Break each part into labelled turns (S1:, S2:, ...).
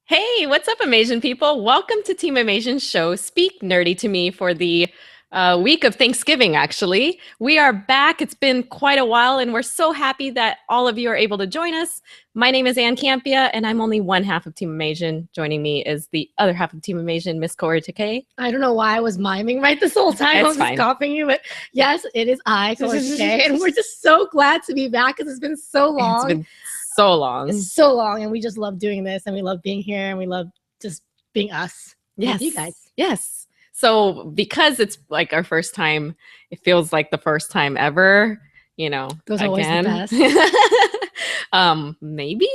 S1: Hey, what's up, Amazing people? Welcome to Team Amazin's show, Speak Nerdy to Me, for the week of Thanksgiving, actually. We are back. It's been quite a while, and we're so happy that all of you are able to join us. My name is Ann Campia, and I'm only one half of Team Amazin. Joining me is the other half of Team Amazin, Miss Kaori Takei.
S2: I don't know why I was miming right this whole time. I was just copying you, but yes, it is I, Kaori Takei, and we're just so glad to be back because it's been so long.
S1: It's been so long.
S2: It's so long, and we just love doing this, and we love being here, and we love just being us.
S1: Yes,
S2: you guys.
S1: Yes. So because it's like our first time, it feels like the first time ever. You know,
S2: those are always the best.
S1: Maybe,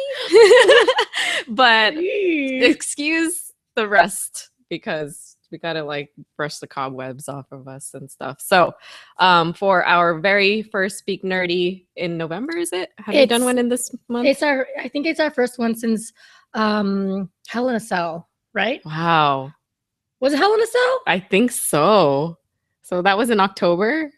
S1: but excuse the rest because we gotta like brush the cobwebs off of us and stuff. So for our very first Speak Nerdy in November, is it? Have you done one in this month?
S2: I think it's our first one since Hell in a Cell, right?
S1: Wow.
S2: Was it Hell in a Cell?
S1: I think so. So that was in October?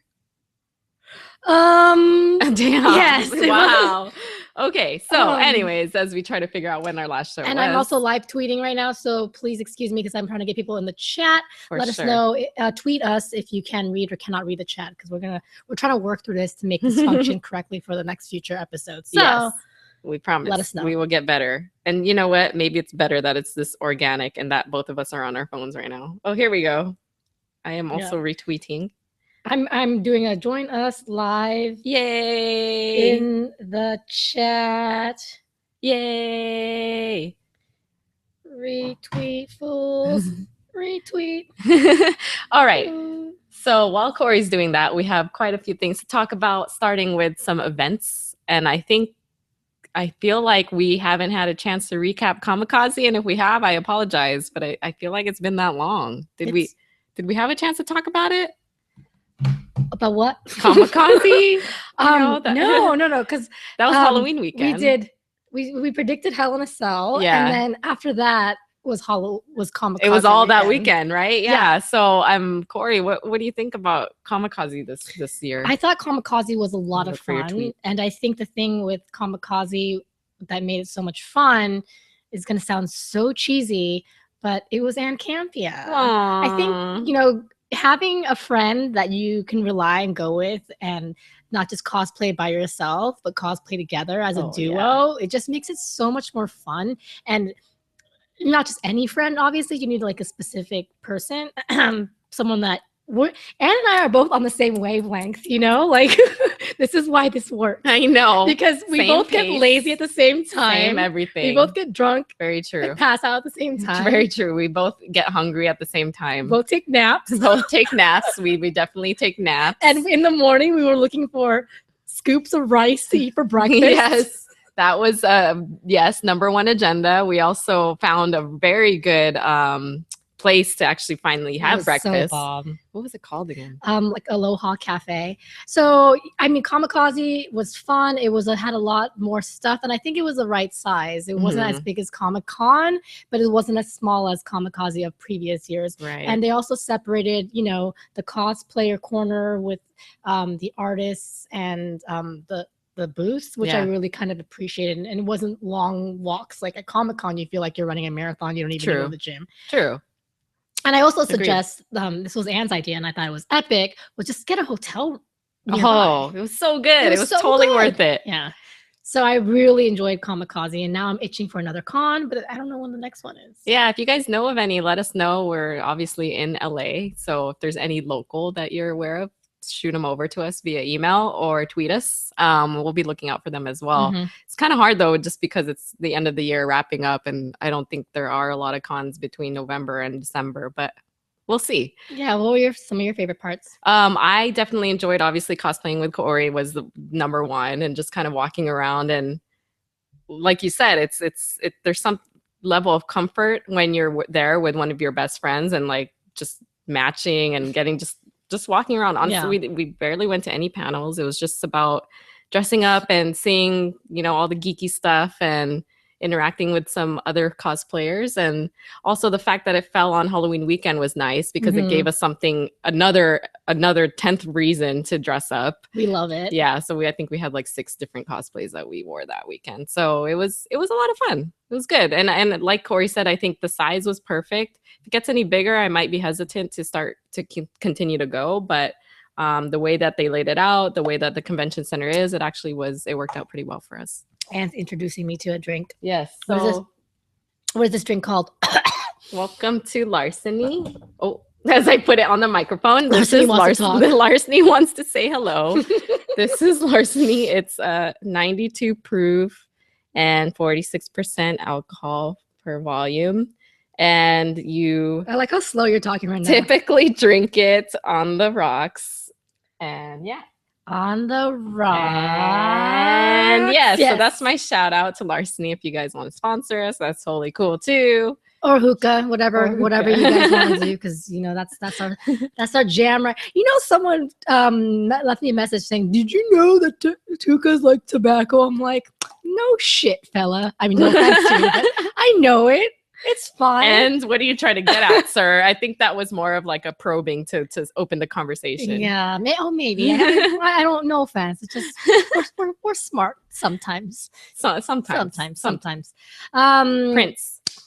S2: Damn.
S1: Yes. Wow. Okay. So anyways, as we try to figure out when our last show was.
S2: And I'm also live tweeting right now, so please excuse me because I'm trying to get people in the chat. Let us know. Tweet us if you can read or cannot read the chat because we're trying to work through this to make this function correctly for the next future episodes. So
S1: yes, we promise.
S2: Let us know.
S1: We will get better. And you know what? Maybe it's better that it's this organic and that both of us are on our phones right now. Oh, here we go. I am also retweeting.
S2: I'm doing a join us live.
S1: Yay!
S2: In the chat.
S1: Yay!
S2: Retweet, fools. Retweet.
S1: All right. So while Corey's doing that, we have quite a few things to talk about, starting with some events. And I feel like we haven't had a chance to recap COMIKAZE. And if we have, I apologize. But I feel like it's been that long. Did we have a chance to talk about it?
S2: About what?
S1: COMIKAZE?
S2: No, because
S1: that was Halloween weekend.
S2: We predicted Hell in a Cell,
S1: yeah,
S2: and then after that was COMIKAZE.
S1: It was all that weekend, right? Yeah. So Corey, what do you think about COMIKAZE this year?
S2: I thought COMIKAZE was a lot of fun, and I think the thing with COMIKAZE that made it so much fun is going to sound so cheesy, but it was Ann Campia.
S1: Aww.
S2: I think having a friend that you can rely and go with and not just cosplay by yourself, but cosplay together as a duo, it just makes it so much more fun. And not just any friend, obviously, you need like a specific person, someone that Ann and I are both on the same wavelength, like this is why this works.
S1: I know.
S2: Because we both get lazy at the same time.
S1: Same everything.
S2: We both get drunk.
S1: Very true.
S2: Pass out at the same time.
S1: Very true. We both get hungry at the same time.
S2: Both take naps.
S1: Both take naps. We definitely take naps.
S2: And in the morning, we were looking for scoops of rice to eat for breakfast.
S1: Yes. That was, number one agenda. We also found a very good place to actually finally have breakfast.
S2: So bomb.
S1: What was it called again?
S2: Like Aloha Cafe. So I mean, COMIKAZE was fun. It had a lot more stuff, and I think it was the right size. It wasn't as big as Comic-Con, but it wasn't as small as COMIKAZE of previous years.
S1: Right.
S2: And they also separated, the cosplayer corner with the artists and the booths, which I really kind of appreciated. And it wasn't long walks. Like at Comic-Con, you feel like you're running a marathon. You don't even go to the gym.
S1: True.
S2: And I also suggest, this was Ann's idea, and I thought it was epic, was just get a hotel nearby.
S1: Oh, it was so good. It was so totally worth it.
S2: Yeah. So I really enjoyed COMIKAZE, and now I'm itching for another con, but I don't know when the next one is.
S1: Yeah, if you guys know of any, let us know. We're obviously in LA, so if there's any local that you're aware of, shoot them over to us via email or tweet us. We'll be looking out for them as well. It's kind of hard though, just because it's the end of the year wrapping up, and I don't think there are a lot of cons between November and December, but we'll see.
S2: Yeah, what were some of your favorite parts?
S1: I definitely enjoyed, obviously, cosplaying with Kaori was the number one, and just kind of walking around, and like you said, there's some level of comfort when you're there with one of your best friends and like just matching and getting just walking around. Honestly, we barely went to any panels. It was just about dressing up and seeing, all the geeky stuff and interacting with some other cosplayers. And also the fact that it fell on Halloween weekend was nice because it gave us another another 10th reason to dress up.
S2: We love it.
S1: Yeah, so I think we had like 6 different cosplays that we wore that weekend. So it was a lot of fun. It was good. And like Corey said, I think the size was perfect. If it gets any bigger, I might be hesitant to start to continue to go, but the way that they laid it out, the way that the convention center is, it worked out pretty well for us.
S2: And introducing me to a drink.
S1: Yes.
S2: So what is this drink called?
S1: Welcome to Larceny. Oh, as I put it on the microphone, this is
S2: Larceny.
S1: Larceny wants to say hello. This is Larceny. It's 92 proof and 46% alcohol per volume. And
S2: I like how slow you're talking right now.
S1: Typically drink it on the rocks. And yeah.
S2: On the rocks.
S1: And yes, so that's my shout out to Larceny. If you guys want to sponsor us, that's totally cool too.
S2: Or hookah, whatever you guys want to do, because you know that's our jam, right? You know, someone left me a message saying, "Did you know that hookah's like tobacco?" I'm like, no shit, fella. I mean, no offense to you, but I know it. It's fine.
S1: And what are you trying to get at, sir? I think that was more of like a probing to open the conversation.
S2: Yeah. Maybe. I don't know. Offense. It's just we're smart sometimes. Sometimes.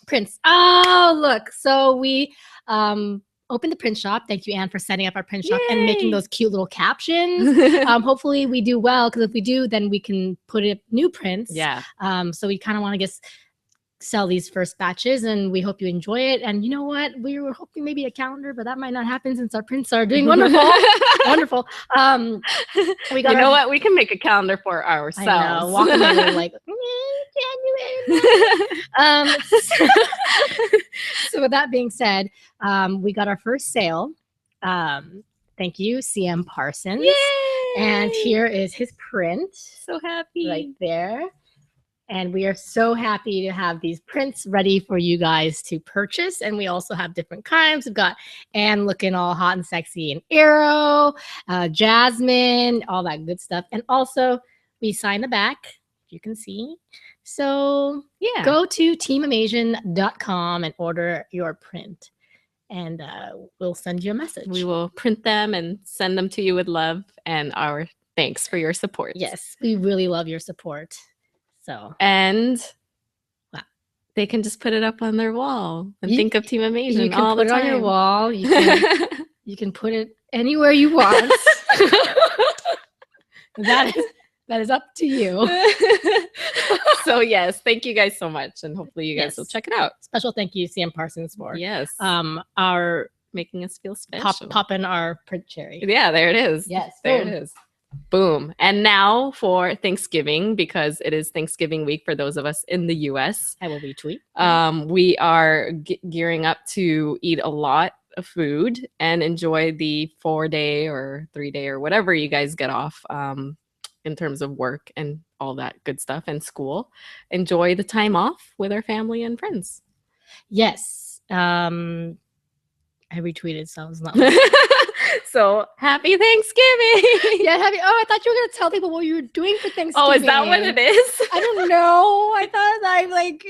S2: Prince. Oh, look. So we opened the print shop. Thank you, Anne, for setting up our print shop and making those cute little captions. Hopefully we do well, because if we do, then we can put up new prints.
S1: Yeah.
S2: So we kind of want to sell these first batches, and we hope you enjoy it. And you know what? We were hoping maybe a calendar, but that might not happen since our prints are doing wonderful. Wonderful. We got
S1: what? We can make a calendar for ourselves.
S2: I know, walking away like, January. So with that being said, we got our first sale. Thank you, CM Parsons.
S1: Yay!
S2: And here is his print.
S1: So happy.
S2: Right there. And we are so happy to have these prints ready for you guys to purchase. And we also have different kinds. We've got Anne looking all hot and sexy and Arrow, Jasmine, all that good stuff. And also we sign the back, you can see. So yeah, go to teamamazian.com and order your print. And we'll send you a message.
S1: We will print them and send them to you with love and our thanks for your support.
S2: Yes, we really love your support.
S1: And they can just put it up on their wall and think of Team Amazian.
S2: You can put it on your wall. You can put it anywhere you want. That is up to you.
S1: So yes, thank you guys so much, and hopefully you guys will check it out.
S2: Special thank you, CM Parsons, for
S1: our making us feel special.
S2: Popping our print cherry.
S1: Yeah, there it is.
S2: Yes,
S1: there it is. Boom. And now for Thanksgiving, because it is Thanksgiving week for those of us in the US.
S2: I will retweet.
S1: We are gearing up to eat a lot of food and enjoy the 4-day or 3-day or whatever you guys get off in terms of work and all that good stuff and school. Enjoy the time off with our family and friends.
S2: Yes. I retweeted, so I was not.
S1: So happy Thanksgiving.
S2: Yeah, I thought you were gonna tell people what you were doing for Thanksgiving.
S1: Oh, is that what it is?
S2: I don't know. I thought I'm like,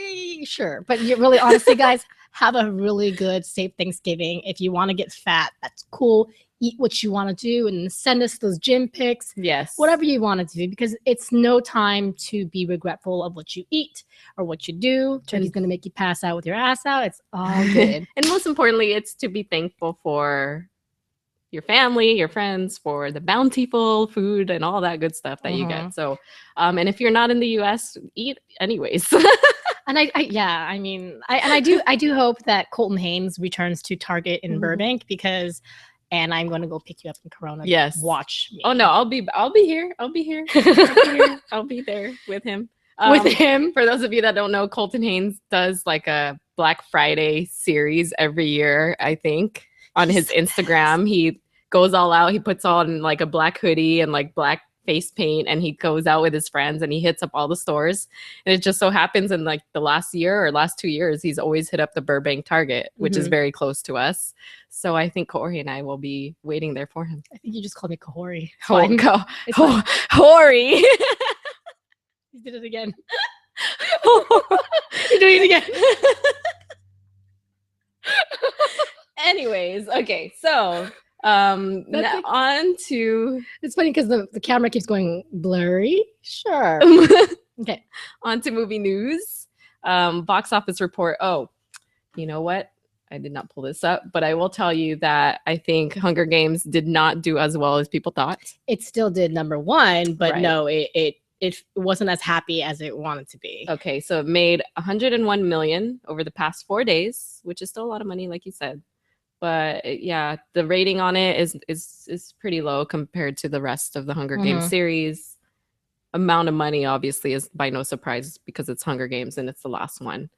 S2: sure. But you really, honestly, guys, have a really good, safe Thanksgiving. If you want to get fat, that's cool. Eat what you want to do and send us those gym pics.
S1: Yes.
S2: Whatever you want to do, because it's no time to be regretful of what you eat or what you do. Turkey's going to make you pass out with your ass out. It's all good.
S1: And most importantly, it's to be thankful for your family, your friends, for the bountiful food and all that good stuff that you get. So, and if you're not in the US, eat anyways.
S2: And I do hope that Colton Haynes returns to Target in Burbank, because, and I'm going to go pick you up in Corona.
S1: Yes.
S2: Watch me.
S1: Oh no, I'll be here. I'll be there with him. For those of you that don't know, Colton Haynes does like a Black Friday series every year, I think. On his Instagram, he goes all out. He puts on like a black hoodie and like black face paint, and he goes out with his friends and he hits up all the stores. And it just so happens in like the last 2 years, he's always hit up the Burbank Target, which is very close to us. So I think Kaori and I will be waiting there for him.
S2: I think you just called me Kahori.
S1: Hori.
S2: You did it again. You're doing it again.
S1: Anyways, okay, so On to
S2: It's funny because the camera keeps going blurry. Sure. Okay.
S1: On to movie news. Box office report. Oh, you know what? I did not pull this up, but I will tell you that I think Hunger Games did not do as well as people thought.
S2: It still did number one, but
S1: Right.
S2: no, it wasn't as happy as it wanted to be.
S1: Okay, so it made 101 million over the past 4 days, which is still a lot of money, like you said. But yeah, the rating on it is pretty low compared to the rest of the Hunger Games series. Amount of money obviously is by no surprise because it's Hunger Games and it's the last one.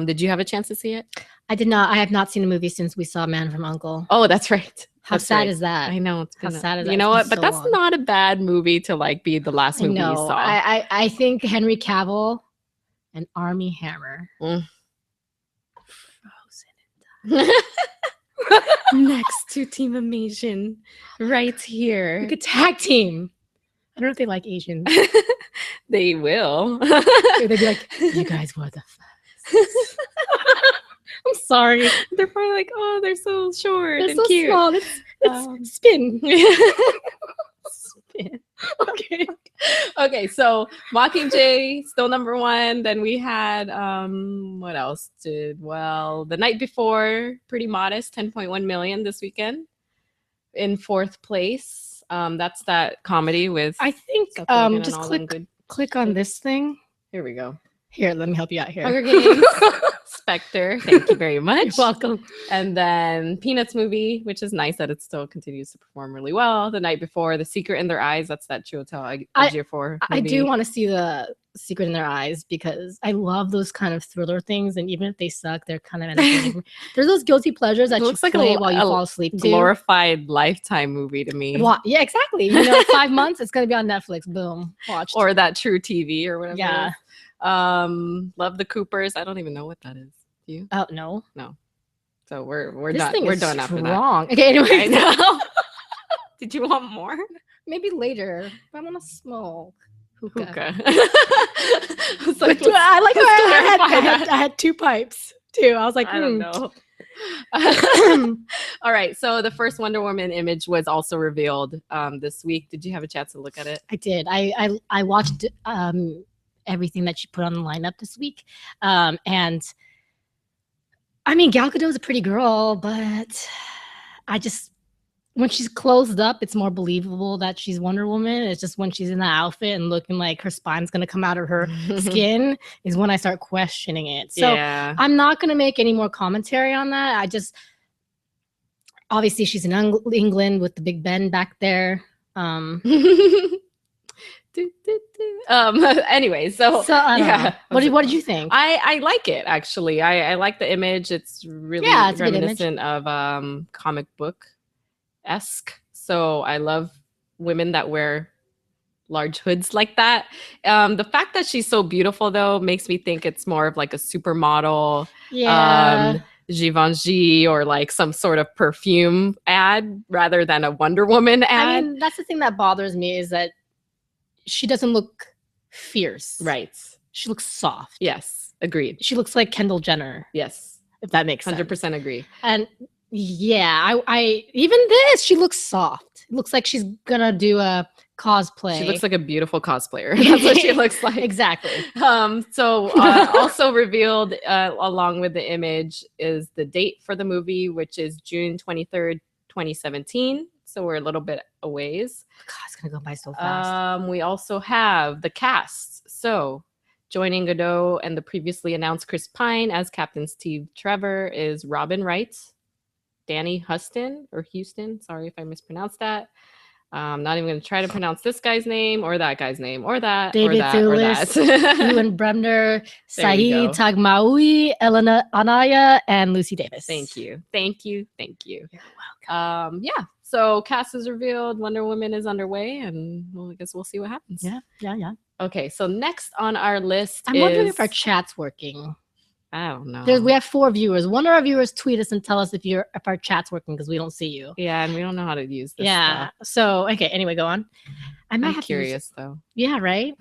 S1: Did you have a chance to see it?
S2: I did not. I have not seen a movie since we saw Man from U.N.C.L.E.
S1: Oh, that's right.
S2: How sad is that?
S1: I know. It's
S2: How sad is that?
S1: You know
S2: It's
S1: what?
S2: been
S1: But
S2: so
S1: that's
S2: long.
S1: not a bad movie to like be the last movie you saw.
S2: I think Henry Cavill and Armie Hammer. Frozen.
S1: Next to Team Amazing, right here.
S2: Like a tag team. I don't know if they like Asians.
S1: They will.
S2: They'd be like, you guys were the first. I'm sorry.
S1: They're probably like, oh, they're so short
S2: They're
S1: and
S2: so
S1: cute.
S2: small. It's spin.
S1: Spin.
S2: Okay.
S1: Okay, so Mockingjay still number one. Then we had what else did well? The Night Before, pretty modest, 10.1 million this weekend. In fourth place, that's that comedy with.
S2: I think
S1: Seth Rogen and
S2: just
S1: all them good.
S2: click on this thing.
S1: Here we go.
S2: Here, let me help you out here.
S1: Hunger Games, Spectre. Thank you very much.
S2: You're welcome.
S1: And then Peanuts movie, which is nice that it still continues to perform really well. The Night Before, The Secret in Their Eyes. That's that Chiwetel Ejiofor
S2: I
S1: movie.
S2: do want to see The Secret in Their Eyes because I love those kind of thriller things, and even if they suck, they're kind of entertaining. There's those guilty pleasures that
S1: It
S2: you
S1: looks like
S2: play while you fall asleep to.
S1: glorified Lifetime movie to me.
S2: Yeah, exactly. 5 months, it's gonna be on Netflix. Boom, watched.
S1: Or that True TV or whatever.
S2: Yeah.
S1: It is. Love the Coopers. I don't even know what that is. Do you?
S2: Oh no.
S1: So we're
S2: This
S1: done.
S2: thing
S1: We're
S2: is
S1: done after that.
S2: strong. Okay, anyway.
S1: I know. Did you want more?
S2: Maybe later. I want to smoke. Hookah.
S1: It's like,
S2: But I like
S1: let's
S2: how
S1: clarify
S2: I had 2 pipes too. I was like,
S1: I don't know. All right. So the first Wonder Woman image was also revealed this week. Did you have a chance to look at it?
S2: I did. I watched everything that she put on the lineup this week. And I mean, Gal Gadot's a pretty girl, but when she's closed up, it's more believable that she's Wonder Woman. It's just when she's in that outfit and looking like her spine's going to come out of her skin is when I start questioning it. So
S1: yeah.
S2: I'm not going to make any more commentary on that. Obviously she's in England with the Big Ben back there.
S1: Anyway, so
S2: I don't
S1: yeah.
S2: know. What did you think?
S1: I like it actually. I like the image. It's really
S2: it's a good
S1: reminiscent of comic book-esque. So I love women that wear large hoods like that. The fact that she's so beautiful though makes me think it's more of like a supermodel.
S2: Yeah.
S1: Givenchy or like some sort of perfume ad rather than a Wonder Woman ad.
S2: I mean, that's the thing that bothers me is that she doesn't look fierce.
S1: Right.
S2: She looks soft.
S1: Yes. Agreed.
S2: She looks like Kendall Jenner.
S1: Yes.
S2: If that makes sense.
S1: 100% agree.
S2: And yeah, I even this, she looks soft. It looks like she's gonna do a cosplay.
S1: She looks like a beautiful cosplayer. That's what she looks like.
S2: Exactly.
S1: So also revealed along with the image is the date for the movie, which is June 23rd, 2017. So we're a little bit a ways.
S2: God, it's gonna go by so fast.
S1: We also have the cast. So joining Godot and the previously announced Chris Pine as Captain Steve Trevor is Robin Wright, Danny Huston or Houston. Sorry if I mispronounced that. I'm not even going to try to pronounce this guy's name or that guy's name or that
S2: David
S1: or that
S2: Thewlis,
S1: or that.
S2: Ewan Bremner,
S1: There you
S2: Saeed
S1: go.
S2: Tagmaoui, Elena Anaya, and Lucy Davis.
S1: Thank you. Thank you. Thank you.
S2: You're welcome.
S1: Yeah. So cast is revealed. Wonder Woman is underway, and well, I guess we'll see what happens.
S2: Yeah.
S1: Okay. So next on our list
S2: I'm
S1: is
S2: wondering if our chat's working.
S1: I don't know.
S2: We have 4 viewers. One of our viewers tweet us and tell us if our chat's working because we don't see you.
S1: Yeah, and we don't know how to use this.
S2: Yeah.
S1: stuff.
S2: So okay. Anyway, go on. I might
S1: I'm
S2: have to use-
S1: curious though.
S2: Yeah. Right.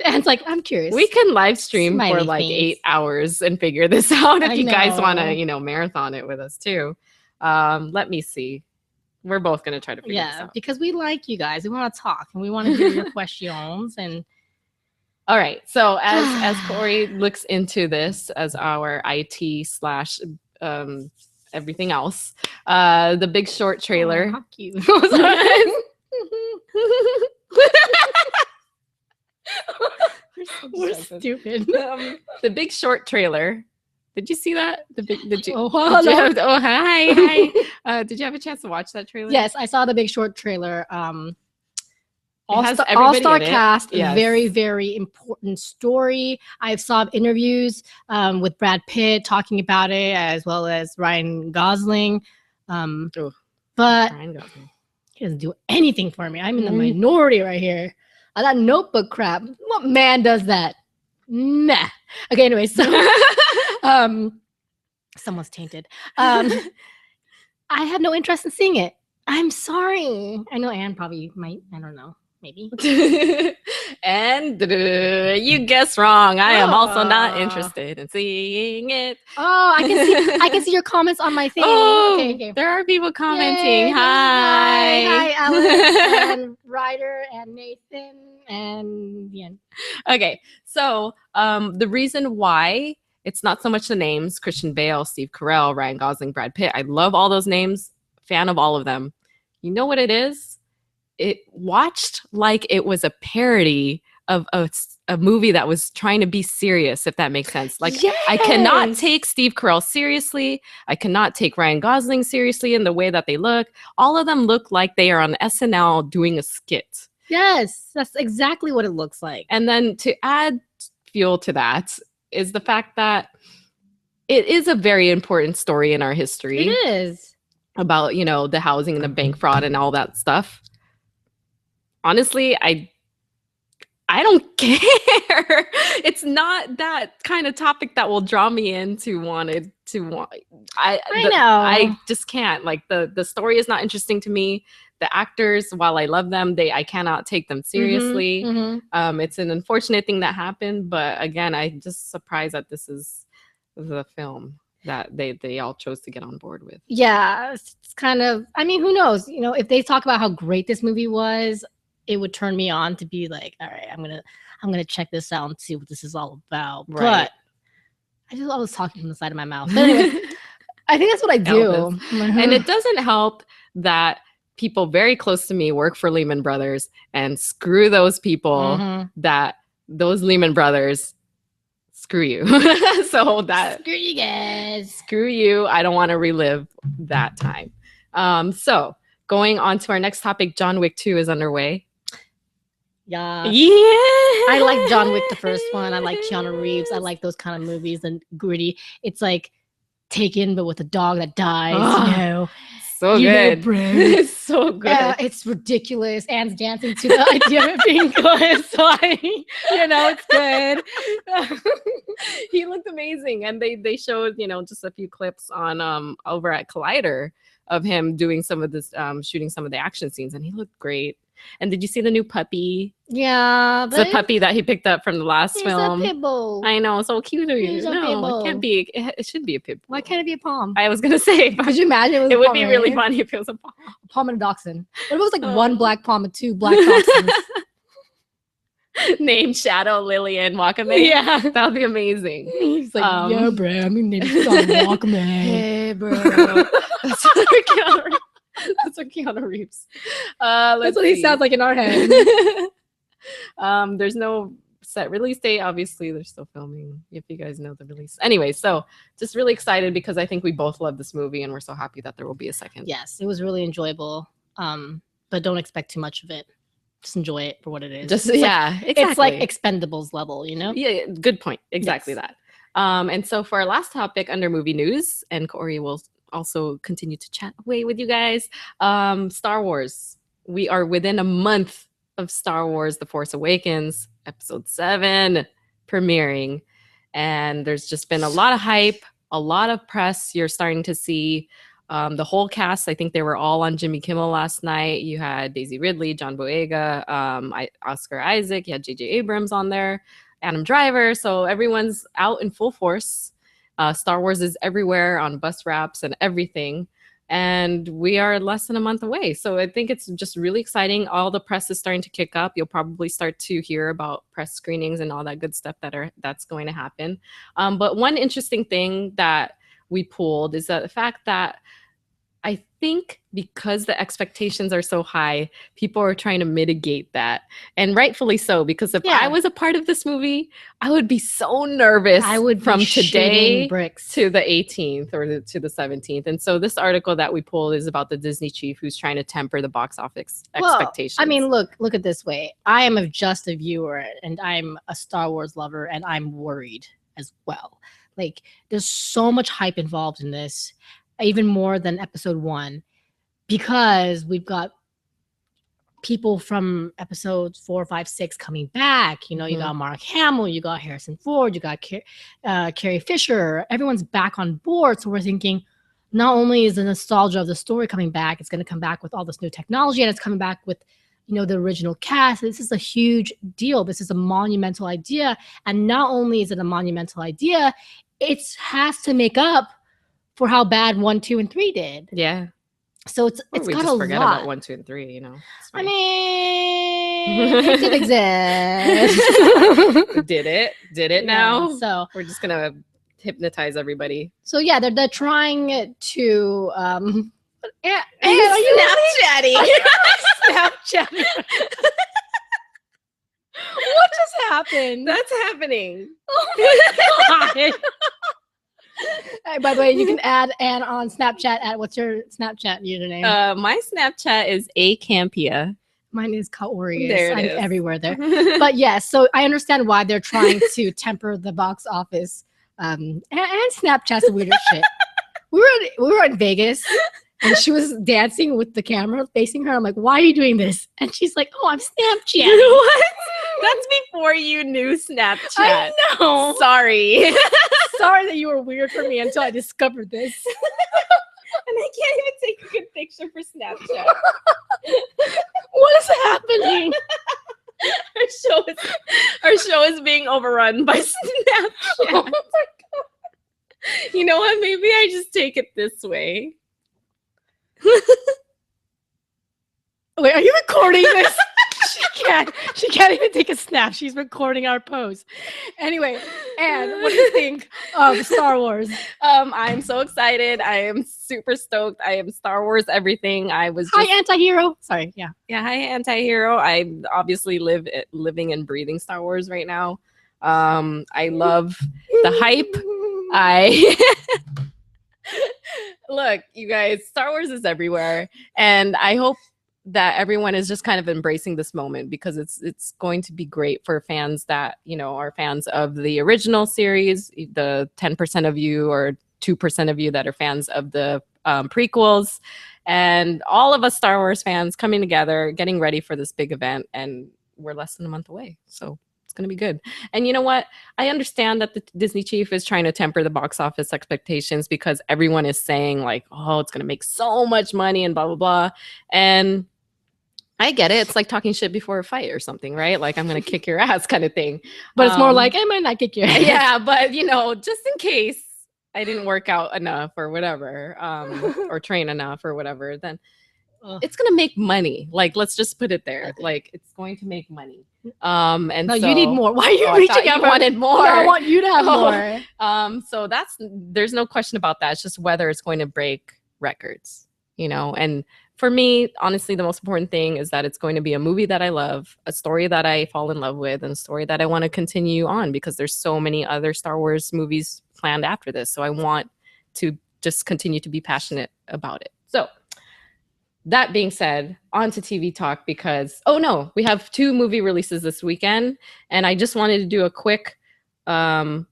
S2: And it's like I'm curious.
S1: We can live stream for
S2: Smiley
S1: like
S2: face.
S1: 8 hours and figure this out if
S2: I
S1: you guys want
S2: know.
S1: to, marathon it with us too. Let me see. We're both gonna try to figure this out.
S2: Because we like you guys. We want to talk and we want to hear your questions. And
S1: all right. So as Kaori looks into this as our IT slash everything else, the Big Short trailer.
S2: Oh, how cute. We're stupid.
S1: The Big Short trailer. Did you see that? Did you?
S2: Oh,
S1: hi. Did you have a chance to watch that trailer?
S2: Yes, I saw the Big Short trailer.
S1: All-star
S2: cast,
S1: yes.
S2: Very, very important story. I saw interviews with Brad Pitt talking about it, as well as Ryan Gosling. But
S1: Ryan Gosling.
S2: He doesn't do anything for me. I'm in the minority right here. That Notebook crap. What man does that? Nah. Okay, anyway, so someone's tainted. I had no interest in seeing it. I'm sorry. I know Anne probably might. I don't know. Maybe.
S1: And you guessed wrong. I am also not interested in seeing it.
S2: Oh, I can see your comments on my thing.
S1: Oh,
S2: okay.
S1: There are people commenting.
S2: Yay, hi, Alex and Ryder and Nathan and Ian.
S1: Okay, so the reason why it's not so much the names: Christian Bale, Steve Carell, Ryan Gosling, Brad Pitt. I love all those names. Fan of all of them. You know what it is? It watched like it was a parody of a movie that was trying to be serious, if that makes sense. Like, yes! I cannot take Steve Carell seriously. I cannot take Ryan Gosling seriously in the way that they look. All of them look like they are on SNL doing a skit.
S2: Yes, that's exactly what it looks like.
S1: And then to add fuel to that is the fact that it is a very important story in our history.
S2: It is.
S1: About, the housing and the bank fraud and all that stuff. Honestly, I don't care. It's not that kind of topic that will draw me in to want. I know. I just can't. Like the story is not interesting to me. The actors, while I love them, I cannot take them seriously. It's an unfortunate thing that happened, but again, I'm just surprised that this is the film that they all chose to get on board with.
S2: Yeah, it's kind of. I mean, who knows? If they talk about how great this movie was, it would turn me on to be like, all right, I'm gonna check this out and see what this is all about. Right. But I just always talking from the side of my mouth. But anyway, I think that's what I do.
S1: And it doesn't help that people very close to me work for Lehman Brothers, and screw those people. That those Lehman Brothers, screw you. So that
S2: screw you guys.
S1: Screw you. I don't want to relive that time. So going on to our next topic, John Wick 2 is underway.
S2: Yeah.
S1: I
S2: like John Wick, the first one. I like Keanu Reeves. I like those kind of movies and gritty. It's like Taken, but with a dog that dies.
S1: So good. It's so good.
S2: Yeah, it's ridiculous. Anne's dancing to the idea of it being good. So it's good.
S1: He looked amazing. And they showed, just a few clips on over at Collider of him doing some of this, shooting some of the action scenes, and he looked great. And did you see the new puppy?
S2: Yeah,
S1: it's a puppy that he picked up from the last film.
S2: It's a pit bull.
S1: I know, so cute.
S2: He's a pit bull.
S1: It can't be. It should be a pit bull.
S2: Why can't it be a palm?
S1: I was gonna say,
S2: could you imagine?
S1: It would be really funny if it was a palm.
S2: A palm and a dachshund. What if it was like one black palm and two black dachshunds?
S1: Named Shadow, Lily, and Wakame.
S2: Yeah,
S1: that would be amazing.
S2: He's like, yeah, bro, I'm gonna name Wakame.
S1: Hey, bro. That's what Keanu Reeves.
S2: That's what he sounds like in our head.
S1: There's no set release date. Obviously, they're still filming, if you guys know the release. Anyway, so just really excited because I think we both love this movie and we're so happy that there will be a second.
S2: Yes, it was really enjoyable. But don't expect too much of it. Just enjoy it for what it is.
S1: Exactly.
S2: It's like Expendables level,
S1: Yeah, good point. Exactly that. And so for our last topic under movie news, and Kaori will also continue to chat away with you guys. Star Wars. We are within a month of Star Wars: The Force Awakens, Episode 7 premiering. And there's just been a lot of hype, a lot of press. You're starting to see the whole cast. I think they were all on Jimmy Kimmel last night. You had Daisy Ridley, John Boyega, Oscar Isaac. You had J.J. Abrams on there, Adam Driver. So everyone's out in full force. Star Wars is everywhere on bus wraps and everything. and we are less than a month away. So I think it's just really exciting. All the press is starting to kick up. You'll probably start to hear about press screenings and all that good stuff that's going to happen. But one interesting thing that we pulled is that the fact that I think because the expectations are so high, people are trying to mitigate that. And rightfully so, because if I was a part of this movie, I would be so nervous.
S2: I would
S1: from today
S2: bricks
S1: to the 18th or to the 17th. And so this article that we pulled is about the Disney chief who's trying to temper the box office expectations.
S2: I mean, look at this way. I am just a viewer and I'm a Star Wars lover and I'm worried as well. Like, there's so much hype involved in this, even more than episode 1, because we've got people from episodes 4, 5, 6 coming back. You know, you got Mark Hamill, you got Harrison Ford, you got Carrie Fisher. Everyone's back on board. So we're thinking, not only is the nostalgia of the story coming back, it's going to come back with all this new technology, and it's coming back with, you know, the original cast. This is a huge deal. This is a monumental idea. And not only is it a monumental idea, it has to make up for how bad 1, 2, and 3 did.
S1: Yeah.
S2: So it's got
S1: just
S2: a
S1: forget
S2: lot.
S1: about 1, 2, and 3. You know.
S2: I mean, it did exist.
S1: Did it now?
S2: So
S1: we're just gonna hypnotize everybody.
S2: So yeah, they're trying to.
S1: Are you Snapchatting?
S2: Snapchatting. What just happened?
S1: That's happening.
S2: Oh my God. Hey, by the way, you can add Ann on Snapchat at what's your Snapchat username?
S1: My Snapchat is Acampia.
S2: Mine is Kaori.
S1: There it
S2: I'm
S1: is.
S2: everywhere there. But yes, so I understand why they're trying to temper the box office. And Snapchat's the weirdest shit. We were in Vegas. And she was dancing with the camera facing her. I'm like, why are you doing this? And she's like, oh, I'm Snapchatting.
S1: What? That's before you knew Snapchat.
S2: I know.
S1: Sorry.
S2: Sorry that you were weird for me until I discovered this.
S1: And I can't even take a good picture for Snapchat.
S2: What is happening?
S1: Our show is being overrun by Snapchat.
S2: Oh my God.
S1: You know what? Maybe I just take it this way.
S2: Wait, are you recording this? She can't even take a snap. She's recording our pose. Anyway, Anne, what do you think of Star Wars?
S1: I'm so excited. I am super stoked. I am Star Wars everything. I was
S2: Hi, anti-hero. Sorry, yeah.
S1: Yeah, hi, anti-hero. I obviously living and breathing Star Wars right now. I love the hype. Look, you guys, Star Wars is everywhere, and I hope that everyone is just kind of embracing this moment, because it's going to be great for fans that, you know, are fans of the original series, the 10% of you or 2% of you that are fans of the prequels, and all of us Star Wars fans coming together, getting ready for this big event, and we're less than a month away. So going to be good. And you know what? I understand that the Disney chief is trying to temper the box office expectations, because everyone is saying like, oh, it's going to make so much money and blah, blah, blah. And I get it. It's like talking shit before a fight or something, right? Like, I'm going to kick your ass kind of thing.
S2: But it's more like, I might not kick your ass.
S1: Yeah, but you know, just in case I didn't work out enough or whatever, or train enough or whatever, then it's going to make money. Like, let's just put it there. Like, it's going to make money. And
S2: no,
S1: so,
S2: you need more. Why are you reaching out?
S1: You wanted more.
S2: No, I want you to have more.
S1: So there's no question about that. It's just whether it's going to break records, you know. And for me, honestly, the most important thing is that it's going to be a movie that I love, a story that I fall in love with, and a story that I want to continue on, because there's so many other Star Wars movies planned after this. So I want to just continue to be passionate about it. So that being said, on to TV talk, because, oh no, we have 2 movie releases this weekend. And I just wanted to do a quick, who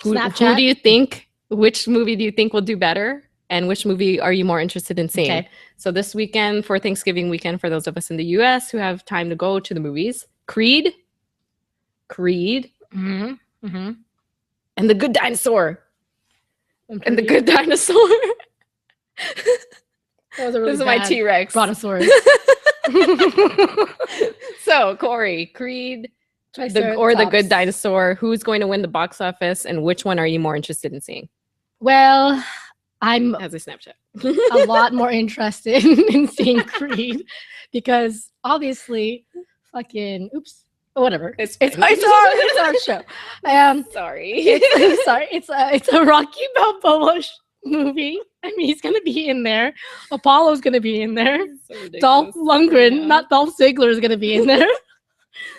S1: do you think, which movie do you think will do better? And which movie are you more interested in seeing? Okay. So this weekend, for Thanksgiving weekend, for those of us in the US who have time to go to the movies, Creed,
S2: mm-hmm. Mm-hmm.
S1: and The Good Dinosaur. And The Good Dinosaur. Really this is my T-Rex.
S2: Brontosaurus.
S1: So, Corey, Creed, The Good Dinosaur, who's going to win the box office, and which one are you more interested in seeing?
S2: Well, I'm
S1: As a Snapchat.
S2: a lot more interested in seeing Creed because obviously, fucking oops, whatever. It's our show.
S1: Sorry.
S2: Sorry, it's a Rocky Balboa movie. I mean, he's gonna be in there. Apollo's gonna be in there.
S1: So
S2: Dolph Lundgren,
S1: Yeah.
S2: not Dolph Ziggler, is gonna be in there.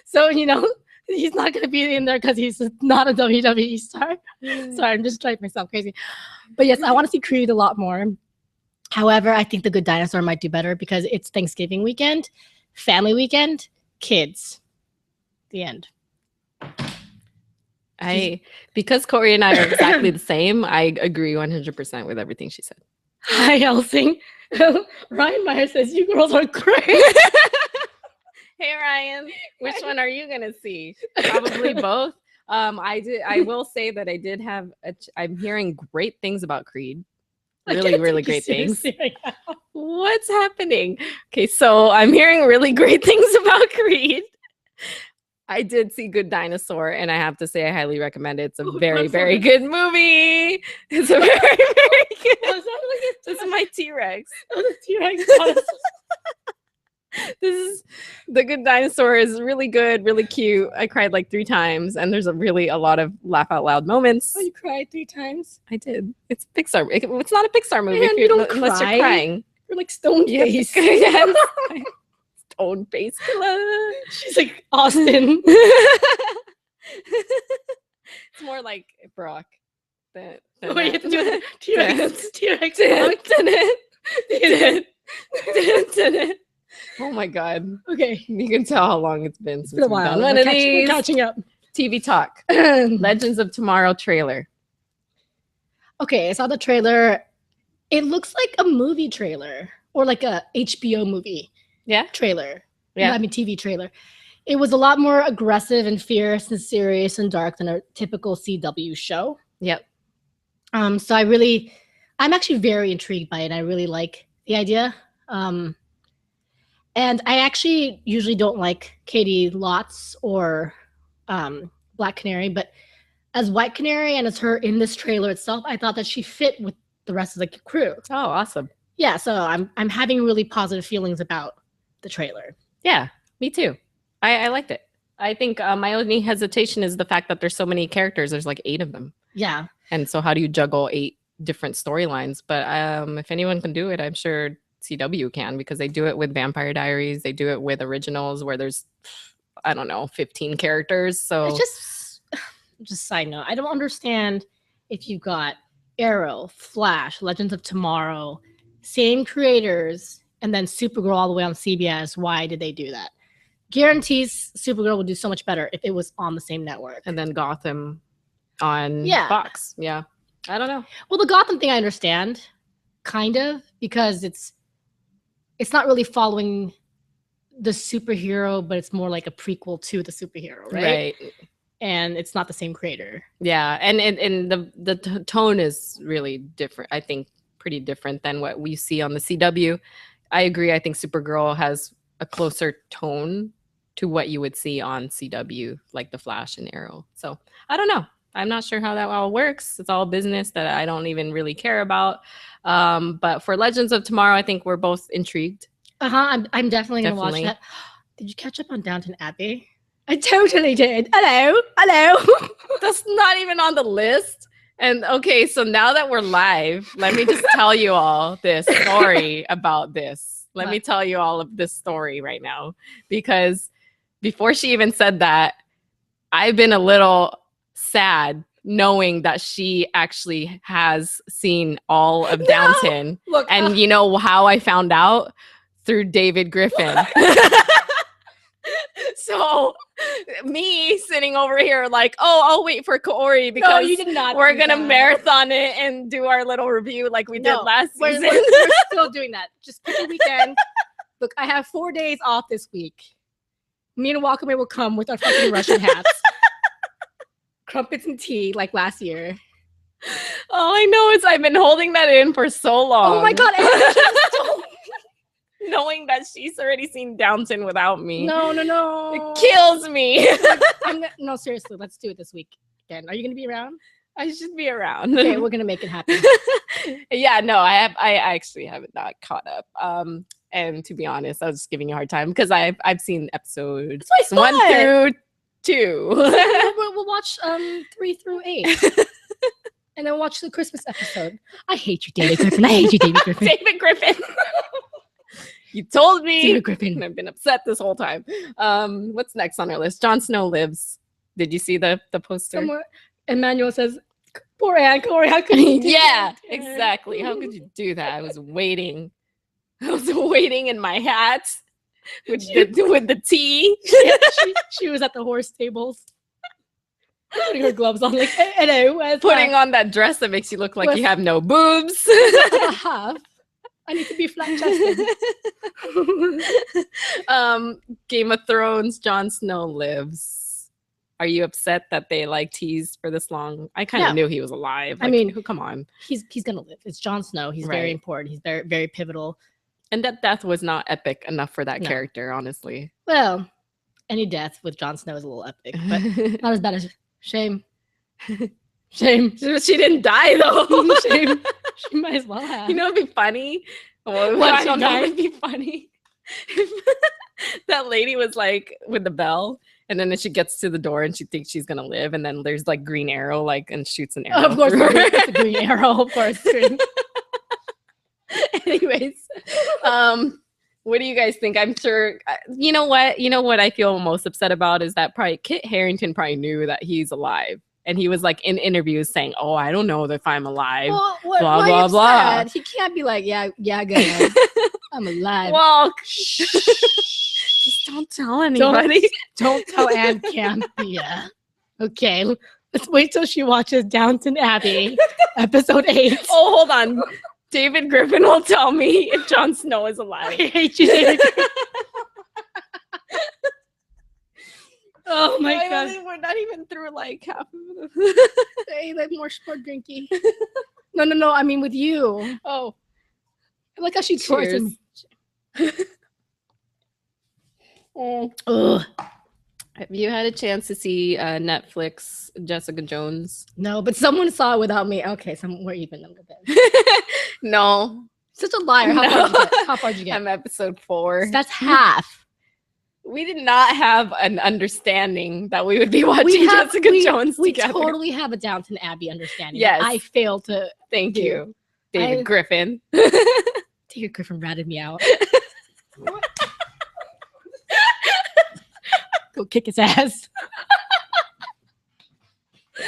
S2: So he's not gonna be in there because he's not a WWE star. Sorry, I'm just driving myself crazy. But yes, I want to see Creed a lot more. However, I think The Good Dinosaur might do better because it's Thanksgiving weekend, family weekend, kids. The end.
S1: Because Kaori and I are exactly the same, I agree 100% with everything she said.
S2: Hi, Elsing. Ryan Meyer says, you girls are great.
S1: Hey, Ryan, which one are you going to see? Probably both. I will say that I did have, I'm hearing great things about Creed. Really, really great things.
S2: Right,
S1: What's happening? Okay, so I'm hearing really great things about Creed. I did see Good Dinosaur, and I have to say I highly recommend it. It's a very, very good movie. It's a very, very good. This is my T-Rex.
S2: T-Rex.
S1: This is The Good Dinosaur is really good, really cute. I cried like 3 times, and there's a lot of laugh out loud moments.
S2: Oh, you cried 3 times?
S1: I did. It's Pixar. It's not a Pixar movie
S2: Man,
S1: unless you're crying.
S2: You're like stone face.
S1: Yes. Stone face killer.
S2: She's like Austin.
S1: It's more like Brock.
S2: Wait, you have to do it. T-Rex. T-Rex.
S1: Oh my god.
S2: Okay.
S1: You can tell how long it's been since
S2: It's been a
S1: we've
S2: while.
S1: done one of these.
S2: We're catching up.
S1: TV talk. Legends of Tomorrow trailer.
S2: Okay, I saw the trailer. It looks like a movie trailer or like a HBO movie trailer.
S1: Yeah.
S2: I mean, TV trailer. It was a lot more aggressive and fierce and serious and dark than a typical CW show.
S1: Yep.
S2: So I'm actually very intrigued by it. I really like the idea. And I actually usually don't like Katie Lotz or Black Canary, but as White Canary and as her in this trailer itself, I thought that she fit with the rest of the crew.
S1: Oh, awesome.
S2: Yeah, so I'm having really positive feelings about the trailer.
S1: Yeah, me too. I liked it. I think my only hesitation is the fact that there's so many characters. There's like 8 of them.
S2: Yeah.
S1: And so how do you juggle 8 different storylines? But if anyone can do it, I'm sure CW can, because they do it with Vampire Diaries. They do it with originals where there's, I don't know, 15 characters. So
S2: it's just side note. I don't understand if you've got Arrow, Flash, Legends of Tomorrow, same creators, and then Supergirl all the way on CBS. Why did they do that? Guarantees Supergirl would do so much better if it was on the same network.
S1: And then Gotham on Fox. Yeah. I don't know.
S2: Well, the Gotham thing I understand, kind of, because it's not really following the superhero, but it's more like a prequel to the superhero, right? Right. And it's not the same creator.
S1: Yeah, and the tone is really different. I think pretty different than what we see on the CW. I agree. I think Supergirl has a closer tone to what you would see on CW, like the Flash and Arrow. So I don't know. I'm not sure how that all works. It's all business that I don't even really care about. But for Legends of Tomorrow, I think we're both intrigued.
S2: I'm definitely gonna watch that. Did you catch up on Downton Abbey? I totally did. Hello.
S1: That's not even on the list. And okay, so now that we're live, let me just tell you all this story about this. Let me tell you all of this story right now, because before she even said that, I've been a little sad knowing that she actually has seen all of Downton. Look, and you know how I found out? Through David Griffin. So me sitting over here like, oh, I'll wait for Kaori because
S2: you did not
S1: we're going to marathon it and do our little review like we did last season.
S2: We're still doing that. Just pick a weekend. Look, I have 4 days off this week. Me and Walkaway will come with our fucking Russian hats. Crumpets and tea like last year.
S1: All I know is I've been holding that in for so long.
S2: Oh my God.
S1: Knowing that she's already seen Downton without me.
S2: No.
S1: It kills me.
S2: No, seriously, let's do it this weekend. Are you going to be around?
S1: I should be around.
S2: Okay, we're gonna make it happen.
S1: Yeah, no, I actually haven't not caught up. And to be honest, I was just giving you a hard time because I've seen episodes 1 through 2.
S2: We'll watch 3 through 8. And then watch the Christmas episode. I hate you, David Griffin. I hate you, David Griffin.
S1: David Griffin. You told me.
S2: David Griffin.
S1: I've been upset this whole time. What's next on our list? Jon Snow lives. Did you see the poster?
S2: Somewhere, Emmanuel says, "Poor Ann, Corey, how could you do
S1: Yeah,
S2: that?"
S1: exactly. How could you do that? I was waiting. I was waiting in my hat with the tea.
S2: She was at the horse stables. Putting her gloves on, like, hello.
S1: Putting on that dress that makes you look like you have no boobs.
S2: I need to be flat chested.
S1: Game of Thrones, Jon Snow lives. Are you upset that they like teased for this long? I kind of knew he was alive. Like, I mean, come on.
S2: He's gonna live. It's Jon Snow. He's very important. He's very, very pivotal.
S1: And that death was not epic enough for that character, honestly.
S2: Well, any death with Jon Snow is a little epic, but not as bad as Shame. Shame.
S1: She didn't die though.
S2: Shame. She might as well have.
S1: You know, it'd be funny. Well, I don't know. It'd be funny. That lady was like with the bell, and then she gets to the door and she thinks she's gonna live, and then there's like green arrow, like, and shoots an arrow.
S2: Of course, it's a green arrow. Of course.
S1: Anyways, what do you guys think? I'm sure, you know what I feel most upset about is that probably Kit Harington probably knew that he's alive. And he was like in interviews saying, "Oh, I don't know if I'm alive."
S2: Well,
S1: blah, blah, blah.
S2: He can't be like, yeah, guys, I'm alive.
S1: Well, just don't tell anybody.
S2: Don't tell Ann Campia. Okay, let's wait till she watches Downton Abbey, episode 8.
S1: Oh, hold on. David Griffin will tell me if Jon Snow is alive.
S2: I hate you, David Griffin. Oh my god.
S1: We're not even through like half of them.
S2: Hey, like more drinky. No. I mean with you.
S1: Oh.
S2: I like how she towards me.
S1: Ugh. Have you had a chance to see Netflix Jessica Jones?
S2: No, but someone saw it without me. Okay, we're even.
S1: No.
S2: Such a liar. How far did you get?
S1: I'm episode 4.
S2: That's half.
S1: We did not have an understanding that we would be watching Jessica Jones together.
S2: We totally have a Downton Abbey understanding.
S1: Yes.
S2: I failed to.
S1: Thank you. David Griffin.
S2: David Griffin ratted me out. Go kick his ass.
S1: He